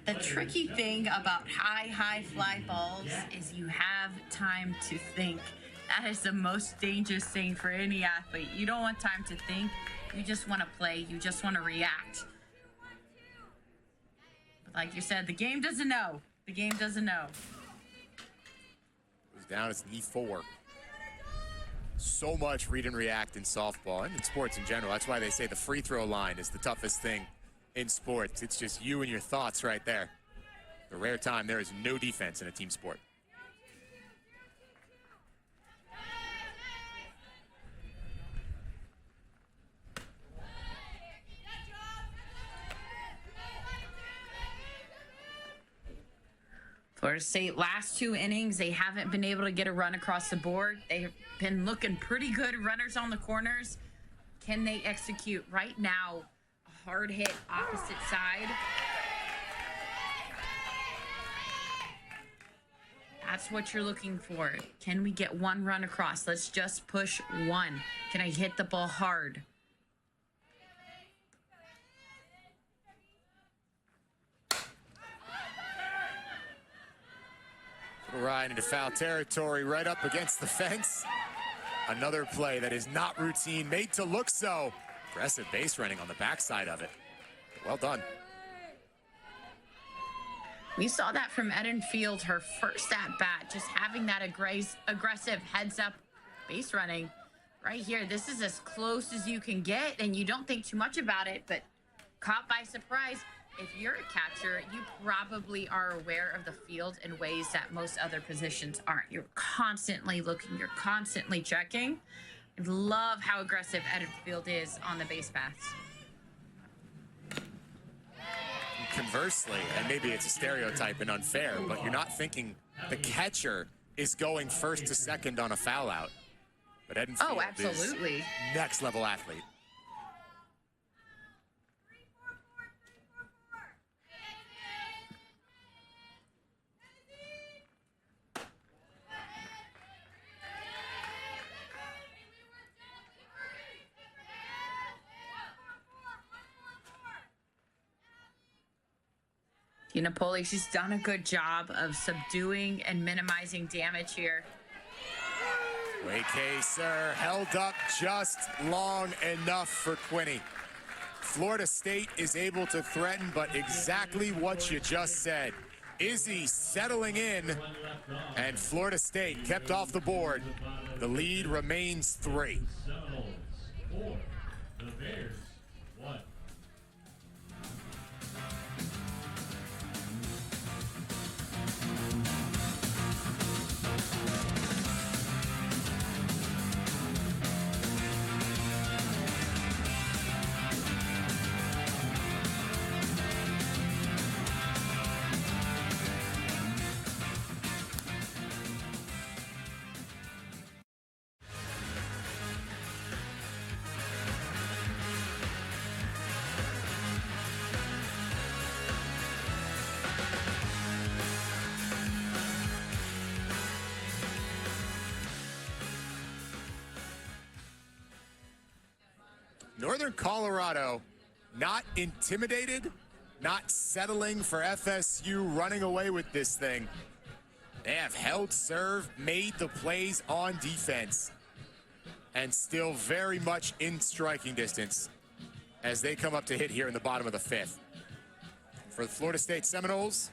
S2: The tricky thing about high fly balls is you have time to think. That is the most dangerous thing for any athlete. You don't want time to think. You just want to play. You just want to react. But like you said, the game doesn't know. The game doesn't know.
S1: Goes down, it's knee 4. So much read and react in softball and in sports in general. That's why they say the free throw line is the toughest thing in sports. It's just you and your thoughts right there. The rare time there is no defense in a team sport.
S2: Florida State, last 2 innings, they haven't been able to get a run across the board. They've been looking pretty good, runners on the corners. Can they execute right now? A hard hit opposite side. That's what you're looking for. Can we get 1 run across? Let's just push 1. Can I hit the ball hard?
S1: Right into foul territory, right up against the fence. Another play that is not routine, made to look so. Aggressive base running on the backside of it. Well done.
S2: We saw that from Edenfield, her first at-bat, just having that aggressive heads-up base running. Right here, this is as close as you can get, and you don't think too much about it, but caught by surprise. If you're a catcher, you probably are aware of the field in ways that most other positions aren't. You're constantly looking, you're constantly checking. I love how aggressive Edenfield is on the base paths.
S1: Conversely, and maybe it's a stereotype and unfair, but you're not thinking the catcher is going first to second on a foul out. But Edenfield
S2: absolutely.
S1: Is next level athlete.
S2: Napoli, she's done a good job of subduing and minimizing damage here.
S1: Waycaser held up just long enough for Quinney. Florida State is able to threaten, but exactly what you just said. Izzy settling in,
S3: One left on.
S1: and Florida State kept off the board. The lead remains 3.
S3: Seminoles 4. The Bears 1.
S1: Northern Colorado not intimidated, not settling for FSU running away with this thing. They have held serve, made the plays on defense, and still very much in striking distance as they come up to hit here in the bottom of the 5th. For the Florida State Seminoles,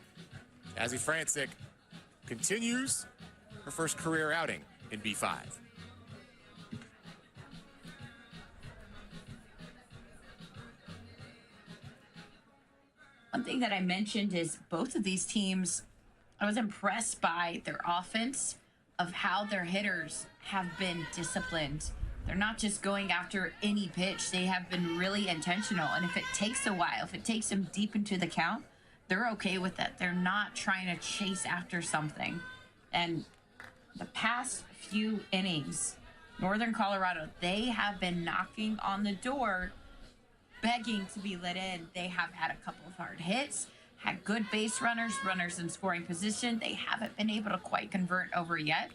S1: Jazzy Francic continues her first career outing in B5.
S2: One thing that I mentioned is both of these teams, I was impressed by their offense, of how their hitters have been disciplined. They're not just going after any pitch. They have been really intentional. And if it takes a while, if it takes them deep into the count, they're okay with that. They're not trying to chase after something. And the past few innings, Northern Colorado, they have been knocking on the door, begging to be let in. They have had a couple of hard hits, had good base runners, runners in scoring position. They haven't been able to quite convert over yet.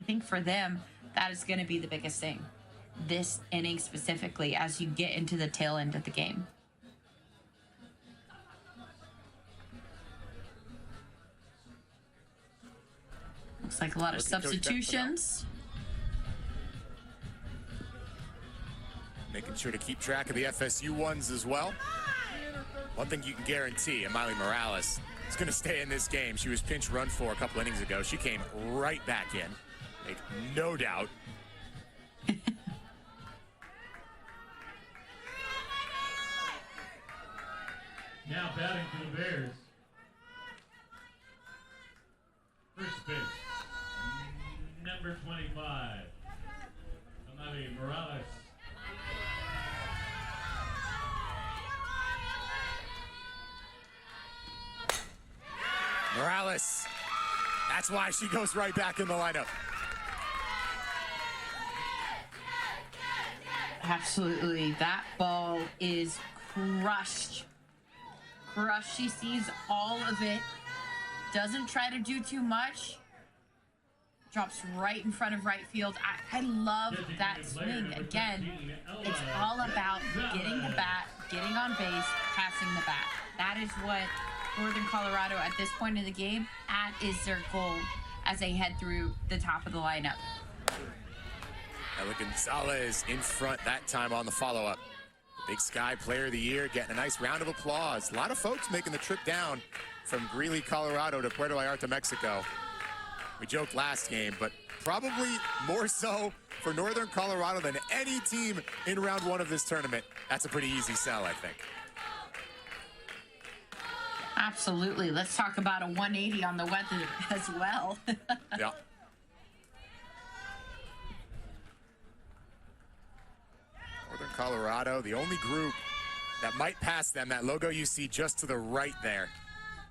S2: I think for them, that is going to be the biggest thing this inning specifically as you get into the tail end of the game. Looks like a lot of substitutions.
S1: Making sure to keep track of the FSU ones as well. One thing you can guarantee, Emily Morales is going to stay in this game. She was pinch run for a couple innings ago. She came right back in. Make no doubt.
S3: Now batting for the Bears. First base, number 25, Amali Morales.
S1: Morales. That's why she goes right back in the lineup.
S2: Absolutely. That ball is crushed. Crushed. She sees all of it. Doesn't try to do too much. Drops right in front of right field. I love that swing. Again, it's all about getting the bat, getting on base, passing the bat. That is what Northern Colorado at this point in the game, that is their goal as they head through the top of the lineup.
S1: Ella Gonzalez in front that time on the follow-up. Big Sky Player of the Year getting a nice round of applause. A lot of folks making the trip down from Greeley, Colorado to Puerto Vallarta, Mexico. We joked last game, but probably more so for Northern Colorado than any team in round 1 of this tournament. That's a pretty easy sell, I think.
S2: Absolutely. Let's talk about a 180 on the weather as well.
S1: Yeah. Northern Colorado, the only group that might pass them, that logo you see just to the right there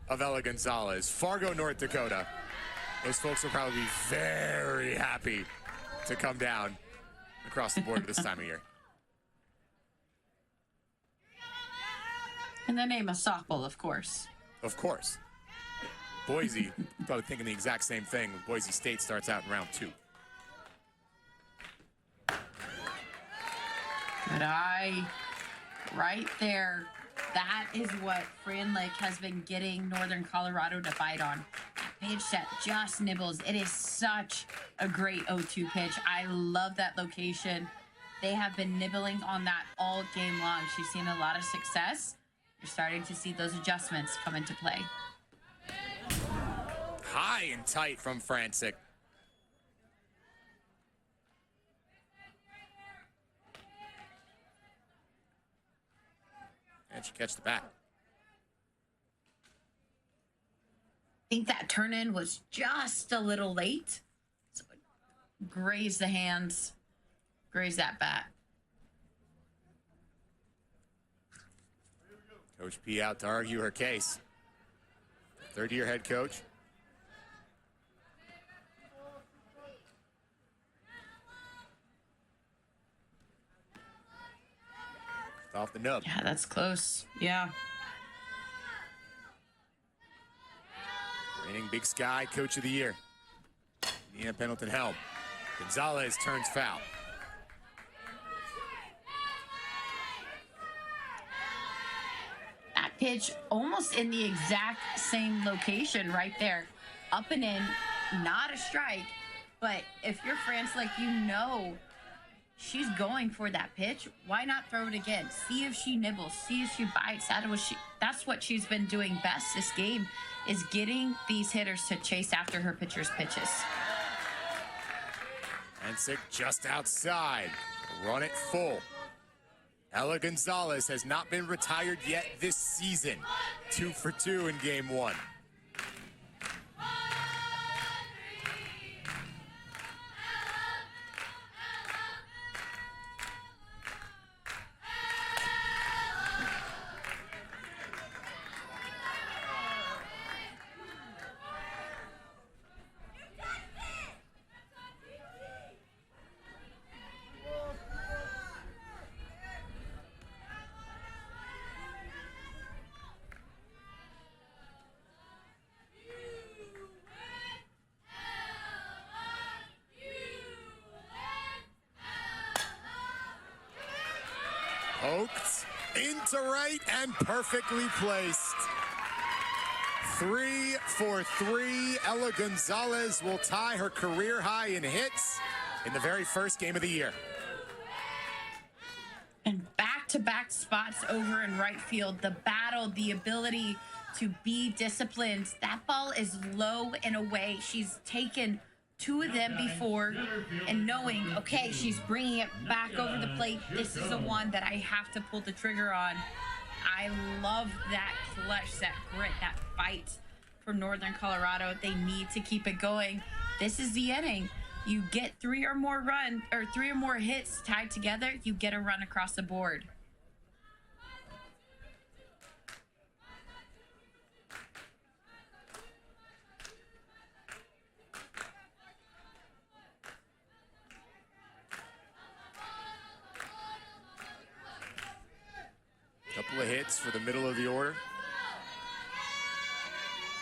S1: of Ella Gonzalez. Fargo, North Dakota. Those folks will probably be very happy to come down across the border this time of year.
S2: In the name of softball, of course.
S1: Of course. Boise, probably thinking the exact same thing. Boise State starts out in round 2.
S2: Good eye. Right there. That is what Fran Lake has been getting Northern Colorado to bite on. That pitch that just nibbles. It is such a great 0-2 pitch. I love that location. They have been nibbling on that all game long. She's seen a lot of success. You're starting to see those adjustments come into play.
S1: high and tight from Francic. And she catch the bat.
S2: I think that turn in was just a little late. So it grazed the hands, grazed that bat.
S1: Coach P out to argue her case. Third-year head coach. Off the nub.
S2: Yeah, that's close. Yeah.
S1: Reigning Big Sky Coach of the Year. Nina Pendleton Helm. Gonzalez turns foul.
S2: That pitch almost in the exact same location right there. Up and in, not a strike. But if you're Francic, you know she's going for that pitch. Why not throw it again? See if she nibbles. See if she bites. That's what she's been doing best this game, is getting these hitters to chase after her pitcher's pitches.
S1: Francic just outside. Run it full. Ella Gonzalez has not been retired yet this season. 2 for 2 in game 1. Poked into right and perfectly placed. 3 for 3. Ella Gonzalez will tie her career high in hits in the very first game of the year.
S2: And back-to-back spots over in right field. The battle, the ability to be disciplined. That ball is low and away. She's taken 2 of them before, and knowing, okay, she's bringing it back over the plate. This is the one that I have to pull the trigger on. I love that clutch, that grit, that fight for Northern Colorado. They need to keep it going. This is the inning. You get 3 or more hits tied together, you get a run across the board.
S1: Couple of hits for the middle of the order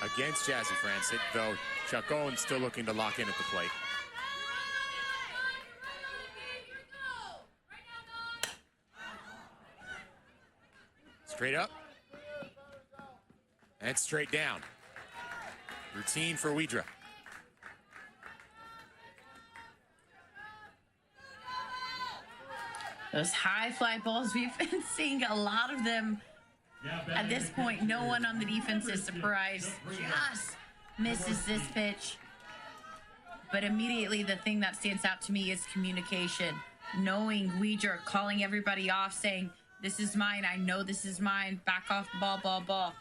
S1: against Jazzy Francic, though Chuck Owen still looking to lock in at the plate. Straight up and straight down. Routine for Widra.
S2: Those high fly balls, we've been seeing a lot of them at this point. No one on the defense is surprised. Just misses this pitch. But immediately the thing that stands out to me is communication. Knowing Widra calling everybody off, saying, this is mine, I know this is mine, back off, ball, ball, ball.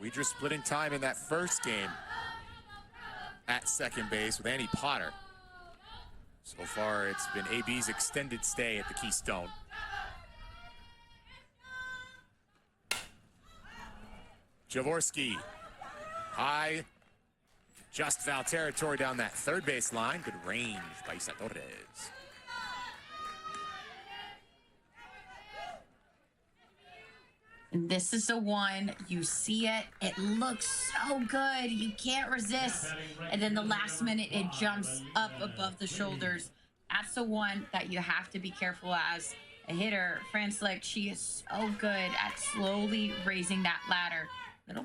S1: Widra splitting time in that first game at second base with Annie Potter. So far, it's been AB's extended stay at the Keystone. Jaworski, high, just foul territory down that third base line. Good range by Isa Torres.
S2: This is the one, you see it, it looks so good, you can't resist, and then the last minute it jumps up above the shoulders. That's the one that you have to be careful as a hitter. Francic, she is so good at slowly raising that ladder. A little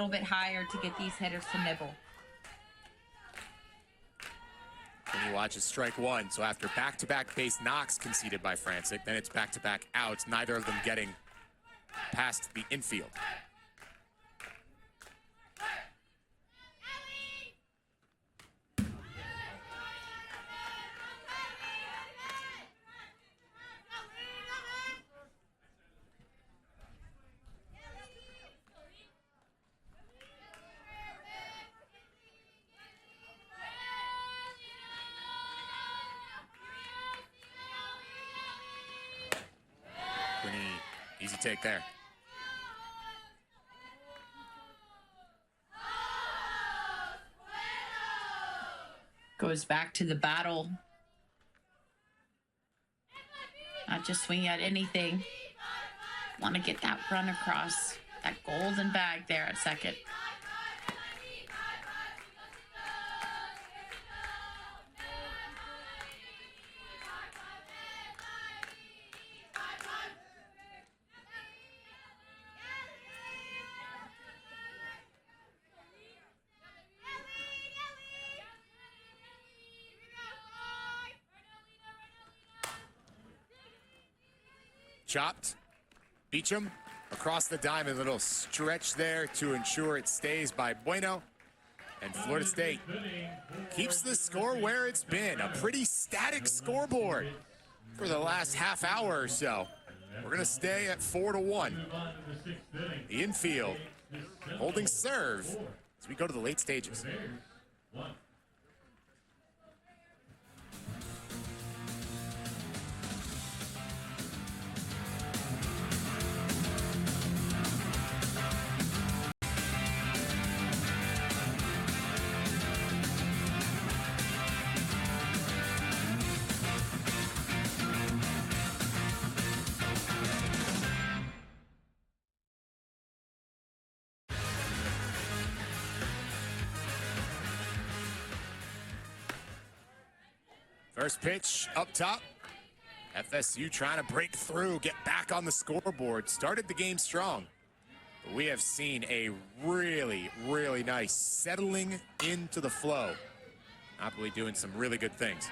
S2: bit higher to get these hitters to nibble.
S1: When you watch, it's strike one. So after back-to-back base knocks conceded by Frantic, then it's back-to-back outs, neither of them getting past the infield. Easy take there.
S2: Goes back to the battle. Not just swinging at anything. Want to get that run across. That golden bag there at second.
S1: Chopped. Beecham across the diamond. Little stretch there to ensure it stays by Bueno. And Florida State keeps the score where it's been. A pretty static scoreboard for the last half hour or so. We're going to stay at 4-1. The infield holding serve as we go to the late stages. First pitch up top. FSU trying to break through, get back on the scoreboard. Started the game strong. But we have seen a really, really nice settling into the flow. Napoli doing some really good things.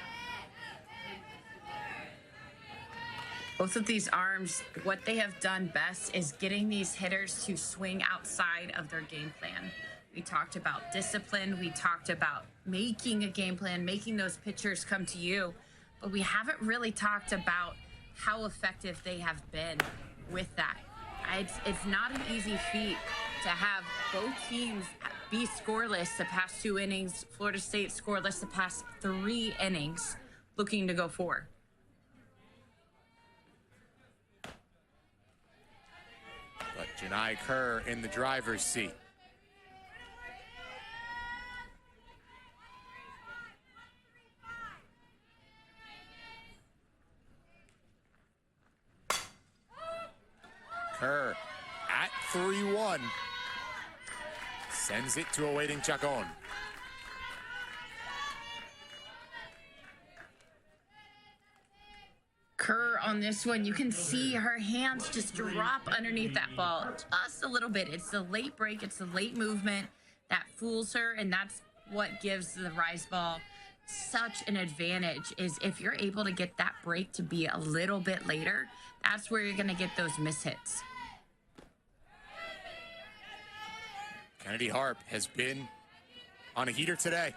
S2: Both of these arms, what they have done best is getting these hitters to swing outside of their game plan. We talked about discipline. We talked about making a game plan, making those pitchers come to you. But we haven't really talked about how effective they have been with that. It's not an easy feat to have both teams be scoreless the past 2 innings. Florida State scoreless the past 3 innings, looking to go 4.
S1: But Janai Kerr in the driver's seat. Kerr at 3-1. Sends it to a waiting Chacon.
S2: Kerr on this one, you can see her hands just drop underneath that ball just a little bit. It's the late break, it's the late movement that fools her, and that's what gives the rise ball such an advantage, is if you're able to get that break to be a little bit later, that's where you're going to get those miss hits.
S1: Kennedy Harp has been on a heater today.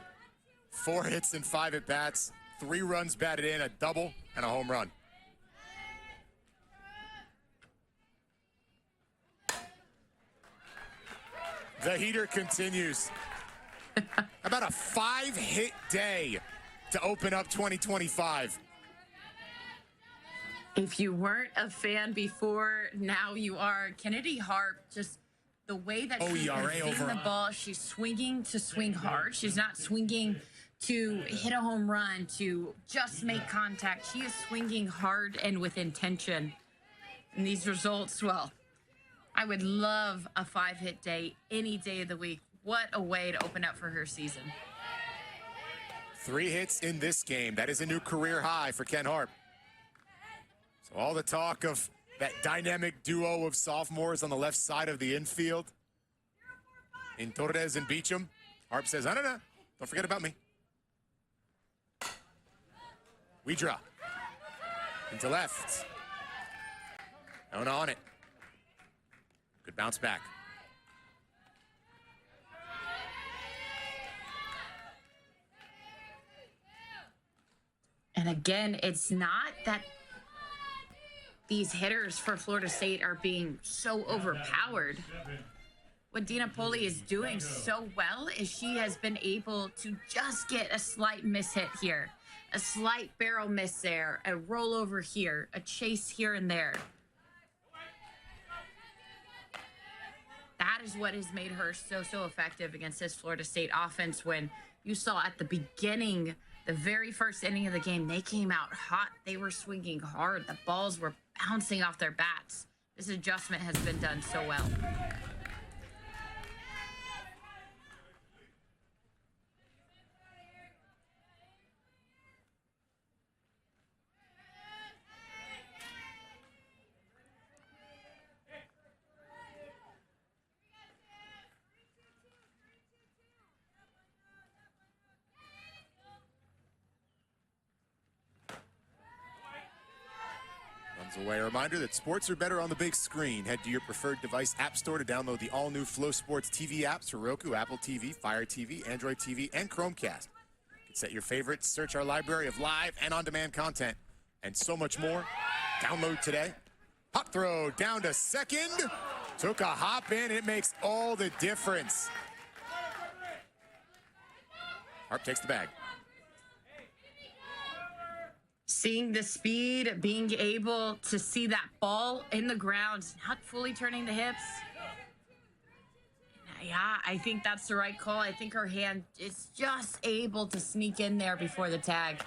S1: 4 hits and 5 at-bats, 3 runs batted in, a double, and a home run. The heater continues. About a 5-hit day to open up 2025.
S2: If you weren't a fan before, now you are. Kennedy Harp, just the way that she's hitting the ball, she's swinging to swing hard. She's not swinging to hit a home run, to just make contact. She is swinging hard and with intention. And these results, well, I would love a 5-hit day any day of the week. What a way to open up for her season.
S1: 3 hits in this game. That is a new career high for Ken Harp. So all the talk of that dynamic duo of sophomores on the left side of the infield in Torres and Beecham. Harp says, no, don't forget about me. Widra. Into left. Nona on it. Good bounce back.
S2: And again, it's not that these hitters for Florida State are being so overpowered. What Dina Poli is doing so well is she has been able to just get a slight miss hit here, a slight barrel miss there, a rollover here, a chase here and there. That is what has made her so effective against this Florida State offense. When you saw at the beginning, the very first inning of the game, they came out hot. They were swinging hard. The balls were bouncing off their bats. This adjustment has been done so well.
S1: Away. A reminder that sports are better on the big screen. Head to your preferred device app store to download the all-new Flow Sports TV apps for Roku, Apple TV, Fire TV, Android TV, and Chromecast. You can set your favorites, search our library of live and on-demand content, and so much more. Download today. Hop throw down to second. Took a hop in. It makes all the difference. Harp takes the bag.
S2: Seeing the speed, being able to see that ball in the ground, not fully turning the hips. Yeah, I think that's the right call. I think her hand is just able to sneak in there before the tag.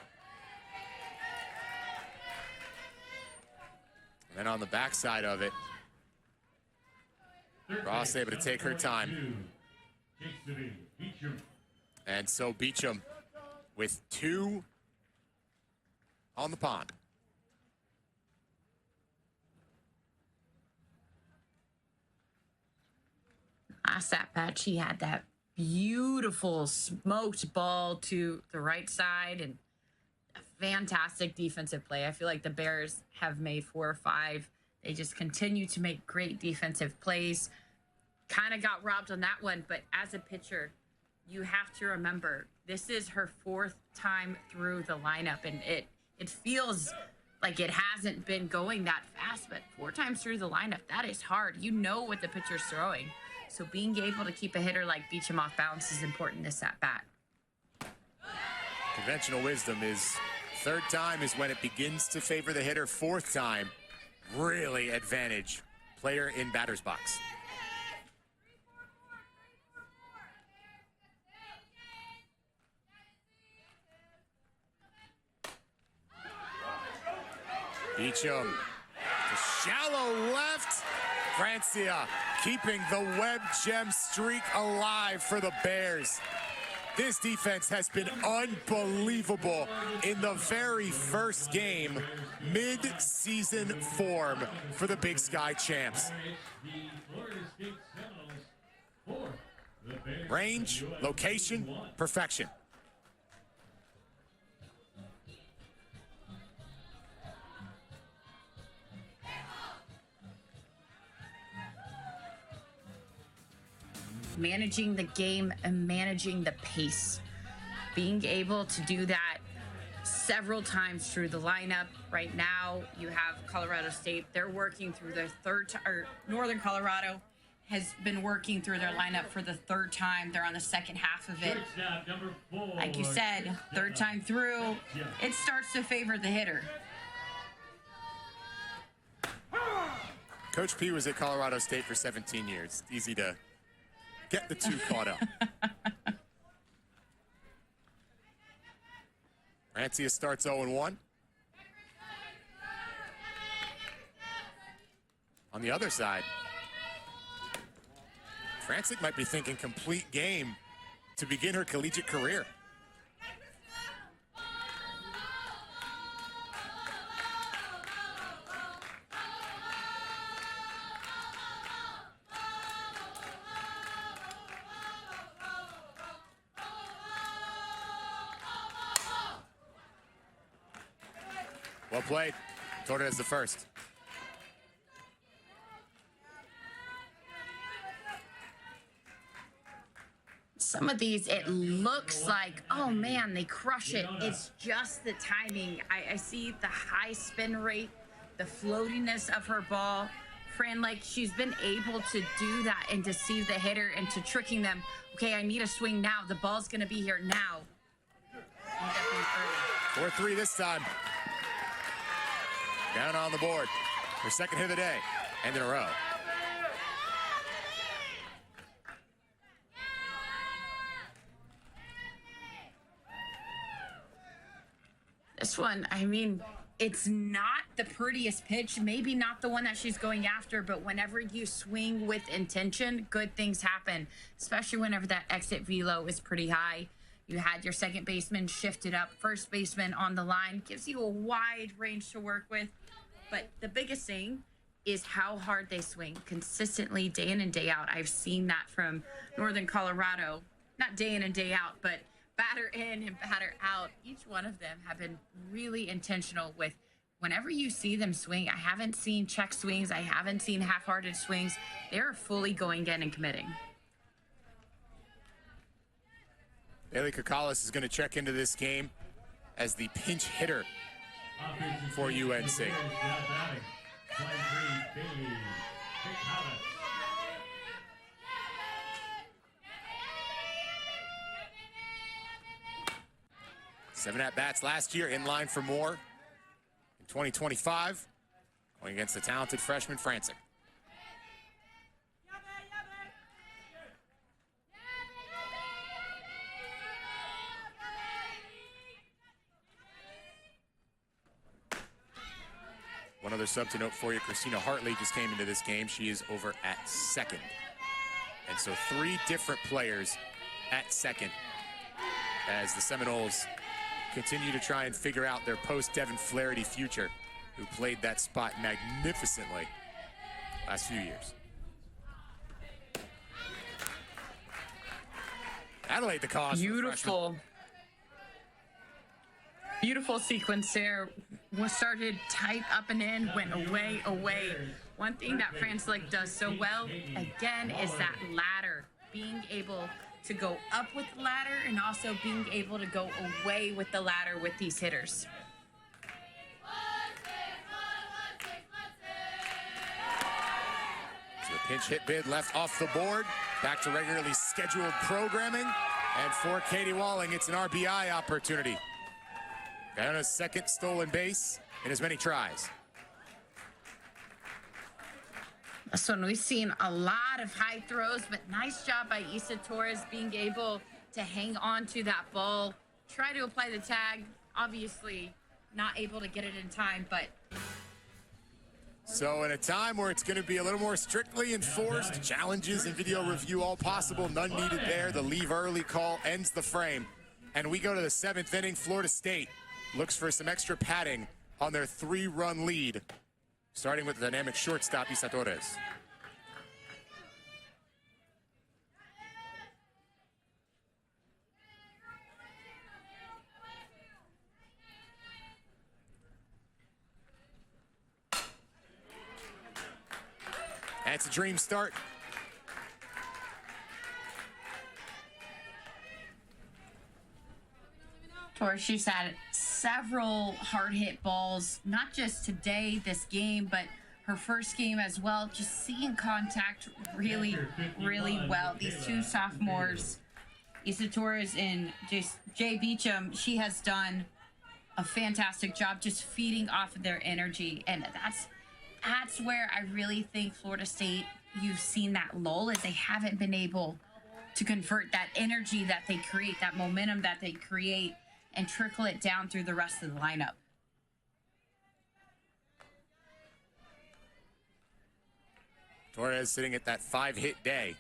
S1: And then on the backside of it, Ross able to take her time. And so Beecham with 2 on the pond.
S2: Last at bat, she had that beautiful smoked ball to the right side and a fantastic defensive play. I feel like the Bears have made 4 or 5. They just continue to make great defensive plays. Kind of got robbed on that one, but as a pitcher, you have to remember this is her 4th time through the lineup, and it feels like it hasn't been going that fast, but 4 times through the lineup, that is hard. You know what the pitcher's throwing. So being able to keep a hitter like Beecham off balance is important this at bat.
S1: Conventional wisdom is 3rd time is when it begins to favor the hitter. 4th time, really advantage player in batter's box. Beecham, the shallow left. Francia keeping the web gem streak alive for the Bears. This defense has been unbelievable in the very first game, mid-season form for the Big Sky champs. Range, location, perfection.
S2: Managing the game and managing the pace. Being able to do that several times through the lineup. Right now, you have Colorado State. They're working through their or Northern Colorado has been working through their lineup for the 3rd time. They're on the second half of it. Like you said, 3rd time through, it starts to favor the hitter.
S1: Coach P was at Colorado State for 17 years. Easy to get the 2 caught up. Francia starts 0-1. On the other side, Francic might be thinking complete game to begin her collegiate career. Well played. Torres the first.
S2: Some of these, it looks like, oh man, they crush it. It's just the timing. I see the high spin rate, the floatiness of her ball. Fran, like, she's been able to do that and deceive the hitter into tricking them. Okay, I need a swing now. The ball's going to be here now.
S1: 4-3 this time. Down on the board. Her second hit of the day. And in a row.
S2: This one, I mean, it's not the prettiest pitch, maybe not the one that she's going after, but whenever you swing with intention, good things happen, especially whenever that exit velo is pretty high. You had your second baseman shifted up, first baseman on the line, gives you a wide range to work with. But the biggest thing is how hard they swing consistently day in and day out. I've seen that from Northern Colorado, not day in and day out, but batter in and batter out. Each one of them have been really intentional with whenever you see them swing. I haven't seen check swings. I haven't seen half-hearted swings. They're fully going in and committing.
S1: Bailey Cocales is going to check into this game as the pinch hitter for UNC. Seven at-bats last year, in line for more in 2025, going against the talented freshman Francic. One other sub to note for you, Christina Hartley just came into this game. She is over at second. And so 3 different players at second as the Seminoles continue to try and figure out their post-Devin Flaherty future, who played that spot magnificently last few years. Adelaide the cause.
S2: Beautiful. Beautiful sequence there. Was started tight up and in, went away, away. One thing that Francic does so well, again, is that ladder. Being able to go up with the ladder and also being able to go away with the ladder with these hitters.
S1: So the pinch hit bid left off the board. Back to regularly scheduled programming. And for Katie Walling, it's an RBI opportunity. Guyana's second stolen base in as many tries.
S2: This one, we've seen a lot of high throws, but nice job by Isa Torres being able to hang on to that ball, try to apply the tag. Obviously, not able to get it in time, but...
S1: So in a time where it's going to be a little more strictly enforced, challenges and video review all possible, none needed there. The leave early call ends the frame. And we go to the 7th inning. Florida State looks for some extra padding on their 3-run lead, starting with the dynamic shortstop, Isa Torres. That's a dream start.
S2: Torres, she's had several hard-hit balls, not just today, this game, but her first game as well. Just seeing contact really, really well. These 2 sophomores, Isa Torres and Jay Beecham, she has done a fantastic job just feeding off of their energy. And that's where I really think Florida State, you've seen that lull, is they haven't been able to convert that energy that they create, that momentum that they create, and trickle it down through the rest of the lineup.
S1: Torres sitting at that 5-hit day,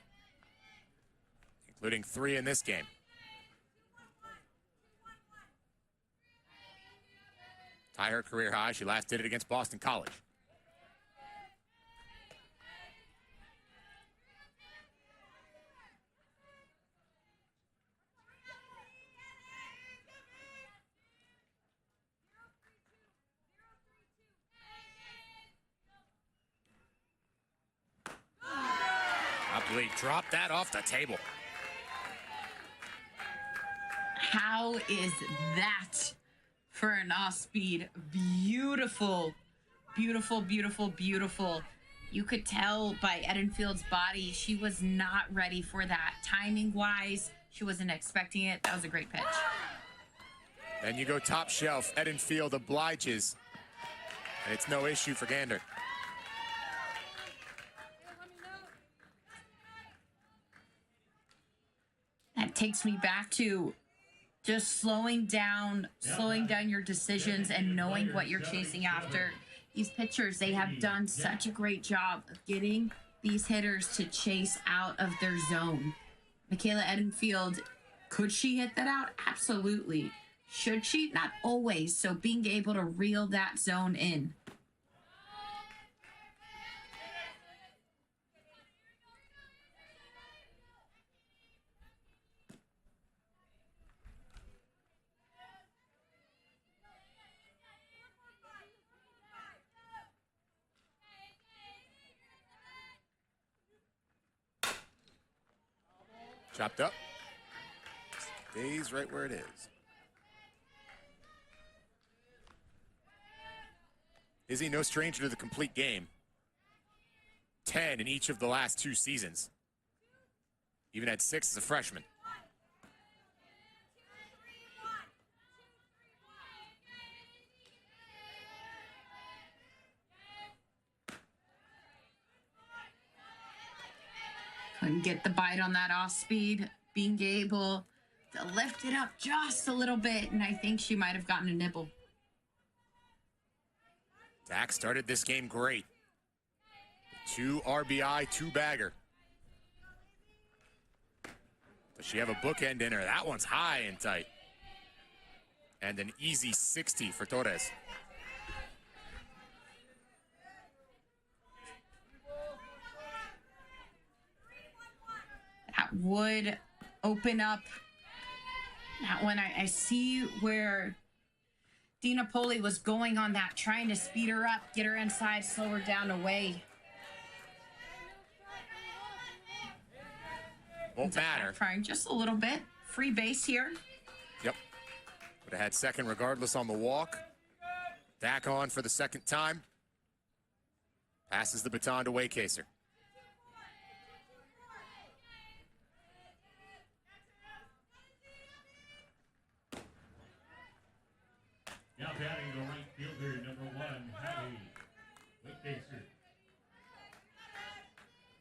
S1: including 3 in this game. Tie her career high. She last did it against Boston College. Lee dropped that off the table.
S2: How is that for an off-speed? Beautiful, beautiful, beautiful, beautiful. You could tell by Edenfield's body, she was not ready for that. Timing-wise, she wasn't expecting it. That was a great pitch.
S1: Then you go top shelf. Edenfield obliges. And it's no issue for Gander.
S2: That takes me back to just slowing down your decisions and knowing what you're chasing after. These pitchers, they have done such a great job of getting these hitters to chase out of their zone. Michaela Edenfield, could she hit that out? Absolutely. Should she? Not always. So being able to reel that zone in.
S1: Chopped up. Stays right where it is. Izzy, no stranger to the complete game. 10 in each of the last 2 seasons. Even had 6 as a freshman.
S2: Couldn't get the bite on that off speed. Being able to lift it up just a little bit, and I think she might have gotten a nibble.
S1: Dak started this game great. 2 RBI, 2-bagger. Does she have a bookend in her? That one's high and tight. And an easy 60 for Torres.
S2: That would open up that one. I see where Dina Poli was going on that, trying to speed her up, get her inside, slow her down away.
S1: Won't matter.
S2: Trying just a little bit. Free base here.
S1: Yep. Would have had second regardless on the walk. Dak on for the second time. Passes the baton to Waycaser.
S3: Now batting the right fielder, number 1, Hattie Waycaser.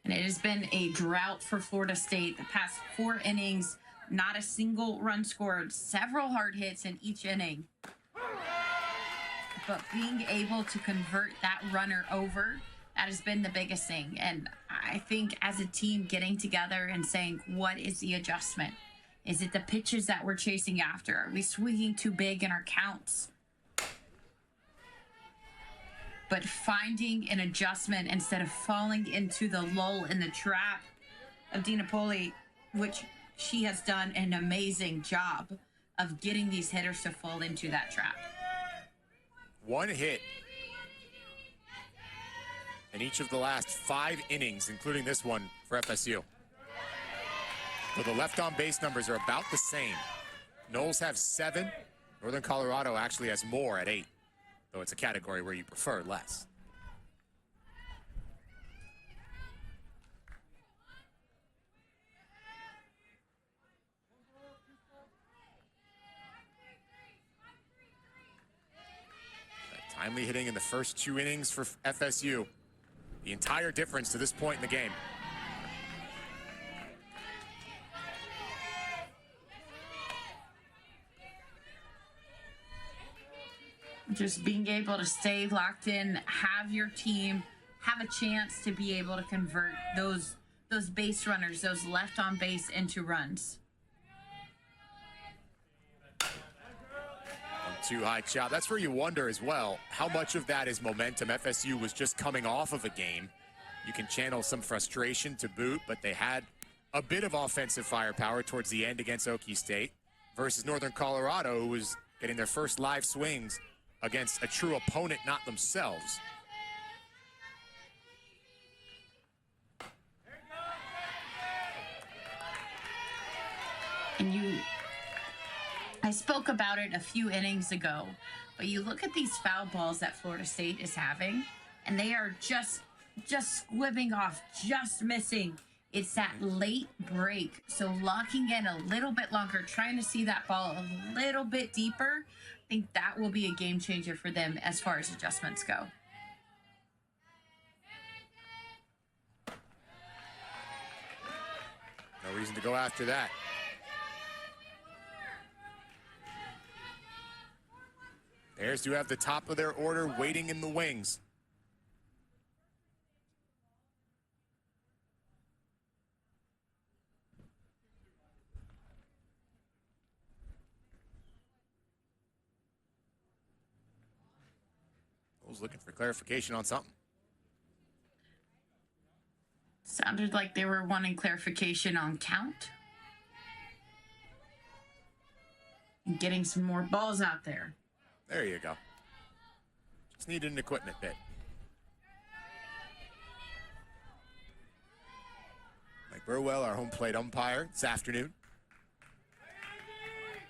S2: And it has been a drought for Florida State. The past 4 innings, not a single run scored, several hard hits in each inning. But being able to convert that runner over, that has been the biggest thing. And I think as a team getting together and saying, what is the adjustment? Is it the pitches that we're chasing after? Are we swinging too big in our counts? But finding an adjustment instead of falling into the lull in the trap of Dina Poli, which she has done an amazing job of getting these hitters to fall into that trap.
S1: 1 hit in each of the last 5 innings, including this one for FSU. So the left on base numbers are about the same. Knowles have 7. Northern Colorado actually has more at 8. Though it's a category where you prefer less. That timely hitting in the first 2 innings for FSU. The entire difference to this point in the game.
S2: Just being able to stay locked in, have your team have a chance to be able to convert those base runners, those left on base into runs.
S1: 1-2 high chop. That's where you wonder as well, how much of that is momentum? FSU was just coming off of a game. You can channel some frustration to boot, but they had a bit of offensive firepower towards the end against Okie State versus Northern Colorado, who was getting their first live swings against a true opponent, not themselves.
S2: And I spoke about it a few innings ago, but you look at these foul balls that Florida State is having, and they are just squibbing off, just missing. It's that late break. So locking in a little bit longer, trying to see that ball a little bit deeper, I think that will be a game changer for them as far as adjustments go.
S1: No reason to go after that. Bears do have the top of their order waiting in the wings. I was looking for clarification on something.
S2: Sounded like they were wanting clarification on count. And getting some more balls out there.
S1: There you go. Just needed an equipment bit. Mike Burwell, our home plate umpire this afternoon.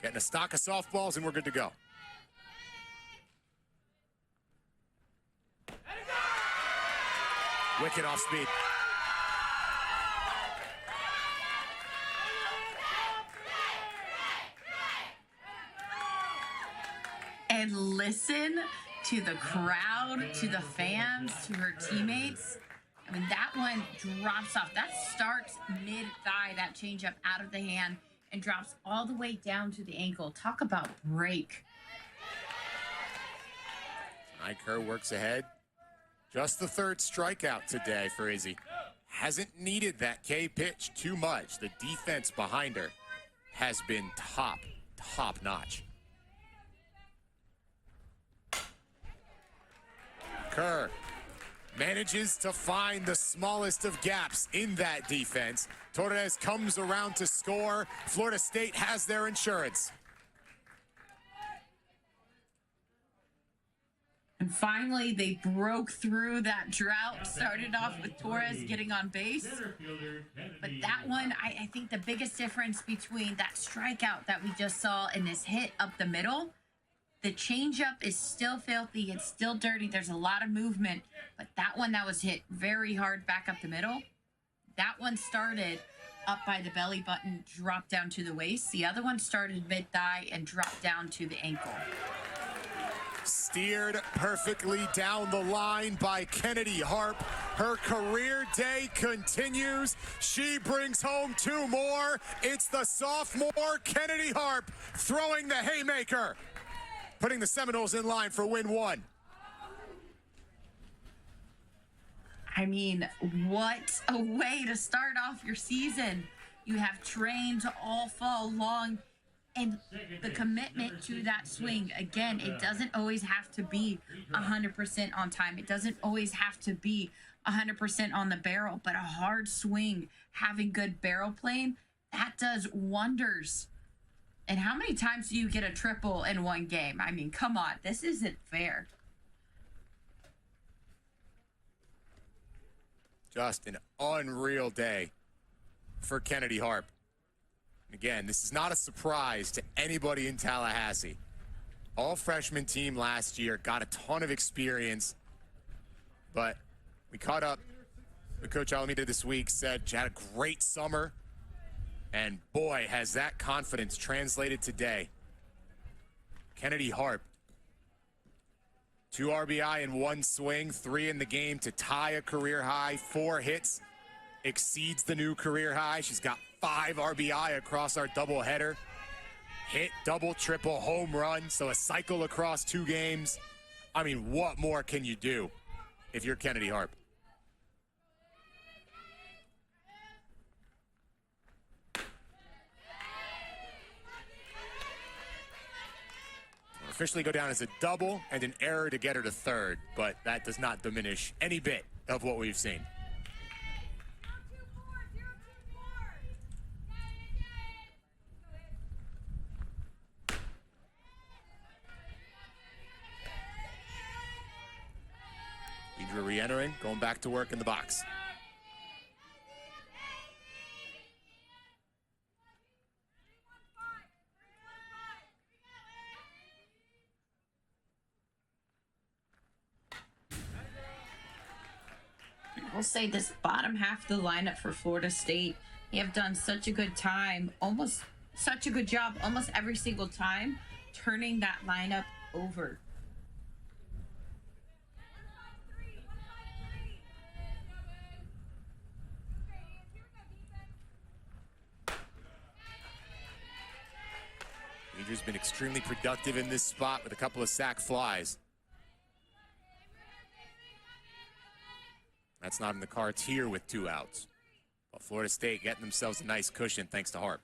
S1: Getting a stock of softballs and we're good to go. Wicked off speed.
S2: And listen to the crowd, to the fans, to her teammates. I mean, that one drops off. That starts mid-thigh, that changeup out of the hand, and drops all the way down to the ankle. Talk about break.
S1: Tonight Kerr works ahead. Just the third strikeout today for Izzy. Hasn't needed that K pitch too much. The defense behind her has been top notch. Kerr manages to find the smallest of gaps in that defense. Torres comes around to score. Florida State has their insurance.
S2: And finally, they broke through that drought. Started off with Torres getting on base. But that one, I think the biggest difference between that strikeout that we just saw and this hit up the middle, the changeup is still filthy. It's still dirty. There's a lot of movement. But that one that was hit very hard back up the middle, that one started up by the belly button, dropped down to the waist. The other one started mid-thigh and dropped down to the ankle.
S1: Steered perfectly down the line by Kennedy Harp. Her career day continues. She brings home two more. It's the sophomore Kennedy Harp throwing the haymaker, putting the Seminoles in line for win one.
S2: I mean, what a way to start off your season. You have trained all fall long, and the commitment to that swing. Again, it doesn't always have to be 100% on time. It doesn't always have to be 100% on the barrel, but a hard swing, having good barrel playing, that does wonders. And how many times do you get a triple in one game? I mean, come on, this isn't fair.
S1: Just an unreal day for Kennedy Harp. Again, this is not a surprise to anybody in Tallahassee. All freshman team last year, got a ton of experience, but we caught up with Coach Alameda this week, said she had a great summer, and boy, has that confidence translated today. Kennedy Harp, 2 RBI in 1 swing, 3 in the game to tie a career high, 4 hits, exceeds the new career high. She's got 5 RBI across our doubleheader. Hit, double, triple, home run, so a cycle across 2 games. I mean, what more can you do if you're Kennedy Harp? Officially go down as a double and an error to get her to third, but that does not diminish any bit of what we've seen. Idra re-entering, going back to work in the box.
S2: We'll say this bottom half of the lineup for Florida State, they have done such a good time, almost such a good job almost every single time turning that lineup over.
S1: Rangers been extremely productive in this spot with a couple of sack flies. That's not in the cards here with 2 outs. But Florida State getting themselves a nice cushion thanks to Hart.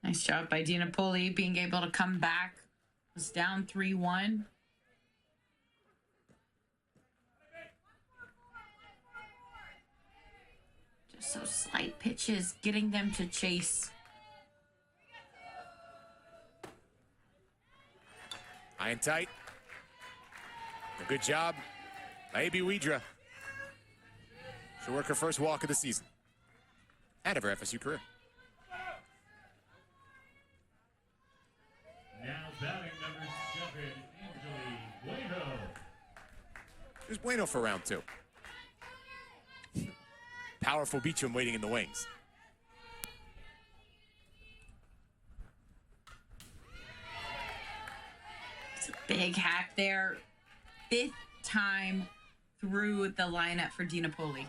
S2: Nice job by Dina Pulley being able to come back. Was down 3-1. Just those slight pitches, getting them to chase.
S1: High and tight. A good job by A.B. Widra. She'll work her first walk of the season and of her FSU career.
S3: Now batting number 7, Angeli Bueno.
S1: There's Bueno for round 2. Powerful Beecham waiting in the wings.
S2: It's a big hack there. 5th time through the lineup for Dina Pulley.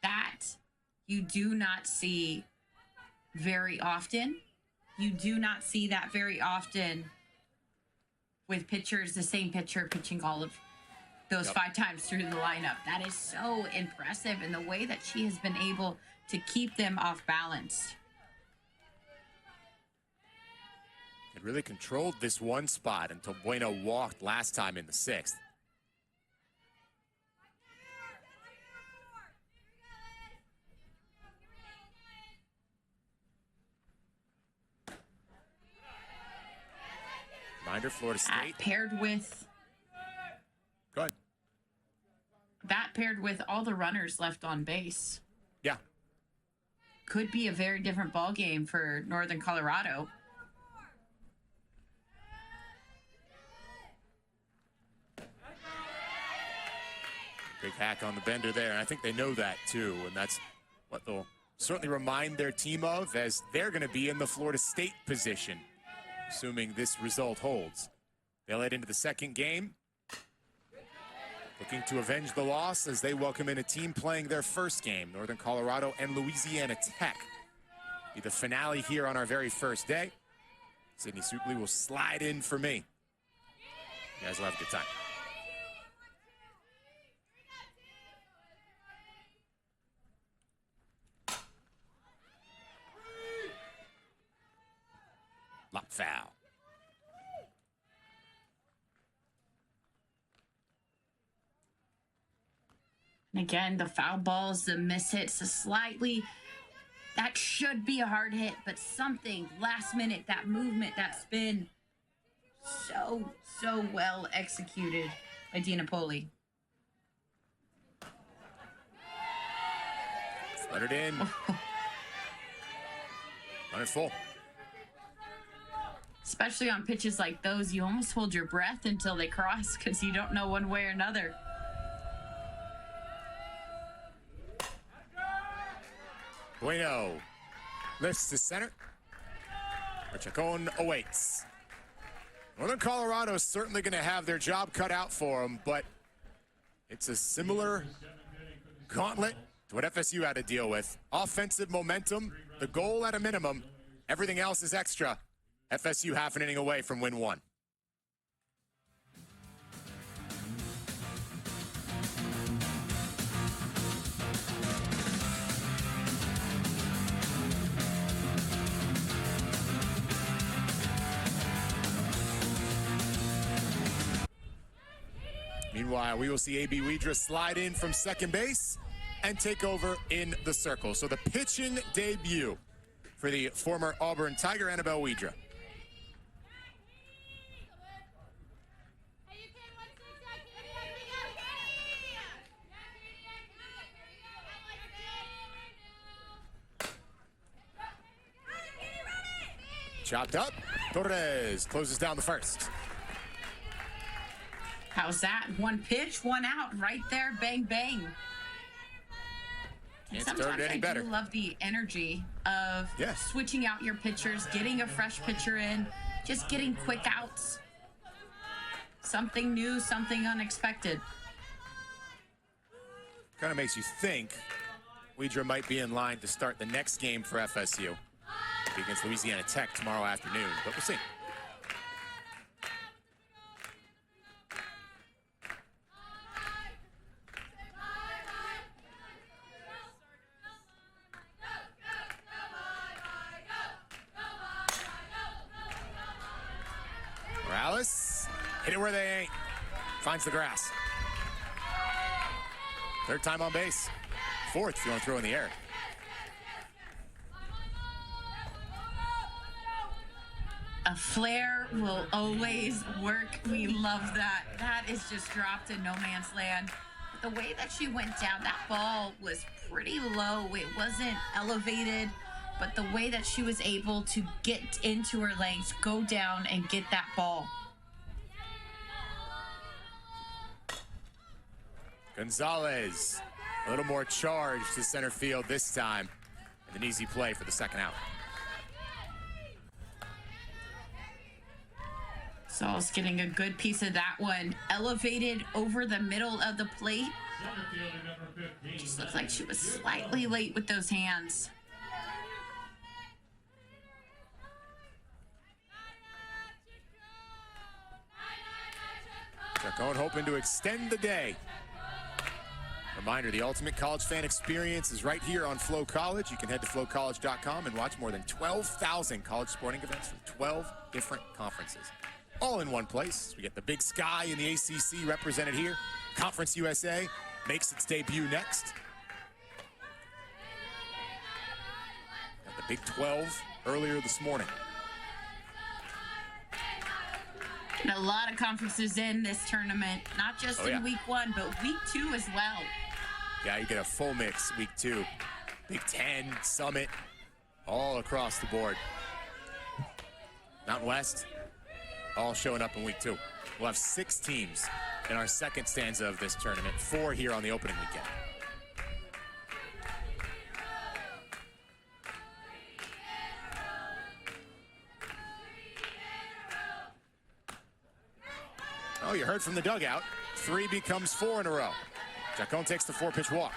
S2: That you do not see very often. You do not see that very often with pitchers, the same pitcher pitching all of those 5 times through the lineup. That is so impressive in the way that she has been able to keep them off balance.
S1: It really controlled this one spot until Bueno walked last time in the 6th. Reminder, Florida State.
S2: Paired with
S1: Go ahead.
S2: that paired with all the runners left on base.
S1: Yeah.
S2: Could be a very different ball game for Northern Colorado.
S1: Big hack on the bender there, and I think they know that too, and that's what they'll certainly remind their team of as they're going to be in the Florida State position, assuming this result holds. They'll head into the second game, looking to avenge the loss as they welcome in a team playing their first game, Northern Colorado and Louisiana Tech. Be the finale here on our very first day. Sydney Supley will slide in for me. You guys will have a good time. Lock foul.
S2: And again, the foul balls, the miss hits, the slightly, that should be a hard hit, but something last minute, that movement, that spin, so well executed by Dina Pulley.
S1: Let it in. Run it full.
S2: Especially on pitches like those, you almost hold your breath until they cross because you don't know one way or another.
S1: Bueno lifts to center. Chacon awaits. Northern Colorado is certainly going to have their job cut out for them, but it's a similar gauntlet to what FSU had to deal with. Offensive momentum, the goal at a minimum. Everything else is extra. FSU half an inning away from win 1. Meanwhile, we will see A.B. Widra slide in from second base and take over in the circle. So the pitching debut for the former Auburn Tiger, Annabelle Widra. Chopped up. Torres closes down the first.
S2: How's that? One pitch, one out, right there, bang, bang. And
S1: Can't start it any better.
S2: I do love the energy of switching out your pitchers, getting a fresh pitcher in, just getting quick outs. Something new, something unexpected.
S1: Kind of makes you think Weidra might be in line to start the next game for FSU against Louisiana Tech tomorrow afternoon, but we'll see. Morales, hit it where they ain't. Finds the grass. Third time on base. Fourth if you want to throw in the air.
S2: A flare will always work. We love that. That is just dropped in no man's land. The way that she went down, that ball was pretty low. It wasn't elevated, but the way that she was able to get into her legs, go down, and get that ball.
S1: Gonzalez, a little more charge to center field this time, and an easy play for the second out.
S2: Saul's getting a good piece of that one. Elevated over the middle of the plate. Just looks like she was slightly late with those hands.
S1: Chacon hoping to extend the day. Reminder, the ultimate college fan experience is right here on Flow College. You can head to flowcollege.com and watch more than 12,000 college sporting events from 12 different conferences. All in one place. We get the Big Sky in the ACC represented here. Conference USA makes its debut next. Got the Big 12 earlier this morning.
S2: And a lot of conferences in this tournament, not just in week 1, but week 2 as well.
S1: Yeah, you get a full mix week 2. Big 10, Summit, all across the board. Mountain West, all showing up in week 2. We'll have 6 teams in our second stanza of this tournament, 4 here on the opening weekend. Oh, you heard from the dugout. 3 becomes 4 in a row. Chacon takes the 4-pitch walk.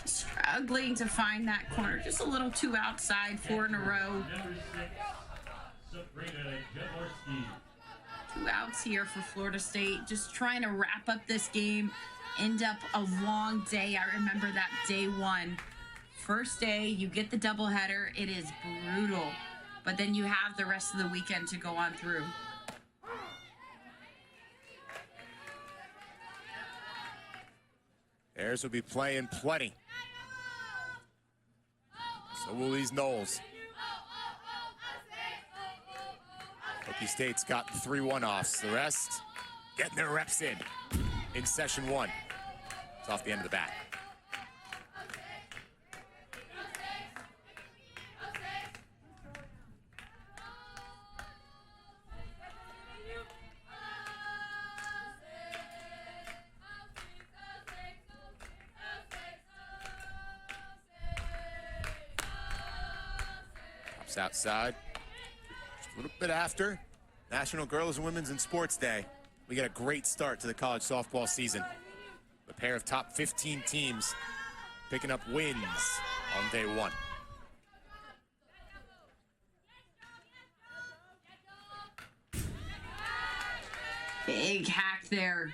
S2: Struggling to find that corner. Just a little too outside, 4 in a row. 2 outs here for Florida State. Just trying to wrap up this game. End up a long day. I remember that day 1. First day, you get the doubleheader. It is brutal. But then you have the rest of the weekend to go on through.
S1: Bears will be playing plenty. So will these Noles. Hokie State's got the 3 one-offs. The rest getting their reps in session 1. It's off the end of the bat. Outside. Just a little bit after National Girls and Women's in Sports Day, we get a great start to the college softball season. A pair of top 15 teams picking up wins on day 1.
S2: Big hack there.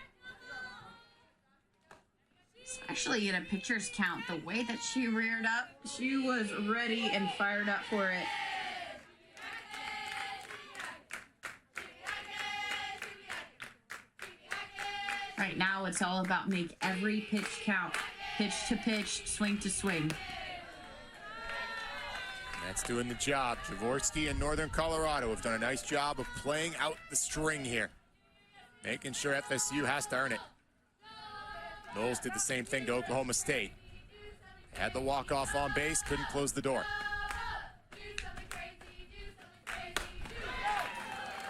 S2: Especially in a pitcher's count, the way that she reared up, she was ready and fired up for it. Right now, it's all about make every pitch count. Pitch to pitch, swing to swing.
S1: That's doing the job. Jaworski and Northern Colorado have done a nice job of playing out the string here. Making sure FSU has to earn it. Knowles did the same thing to Oklahoma State. Had the walk-off on base, couldn't close the door.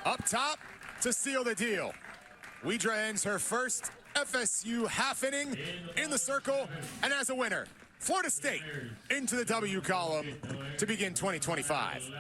S1: Up top to seal the deal. Weidra ends her first FSU half inning in the circle, and as a winner, Florida State into the W column to begin 2025.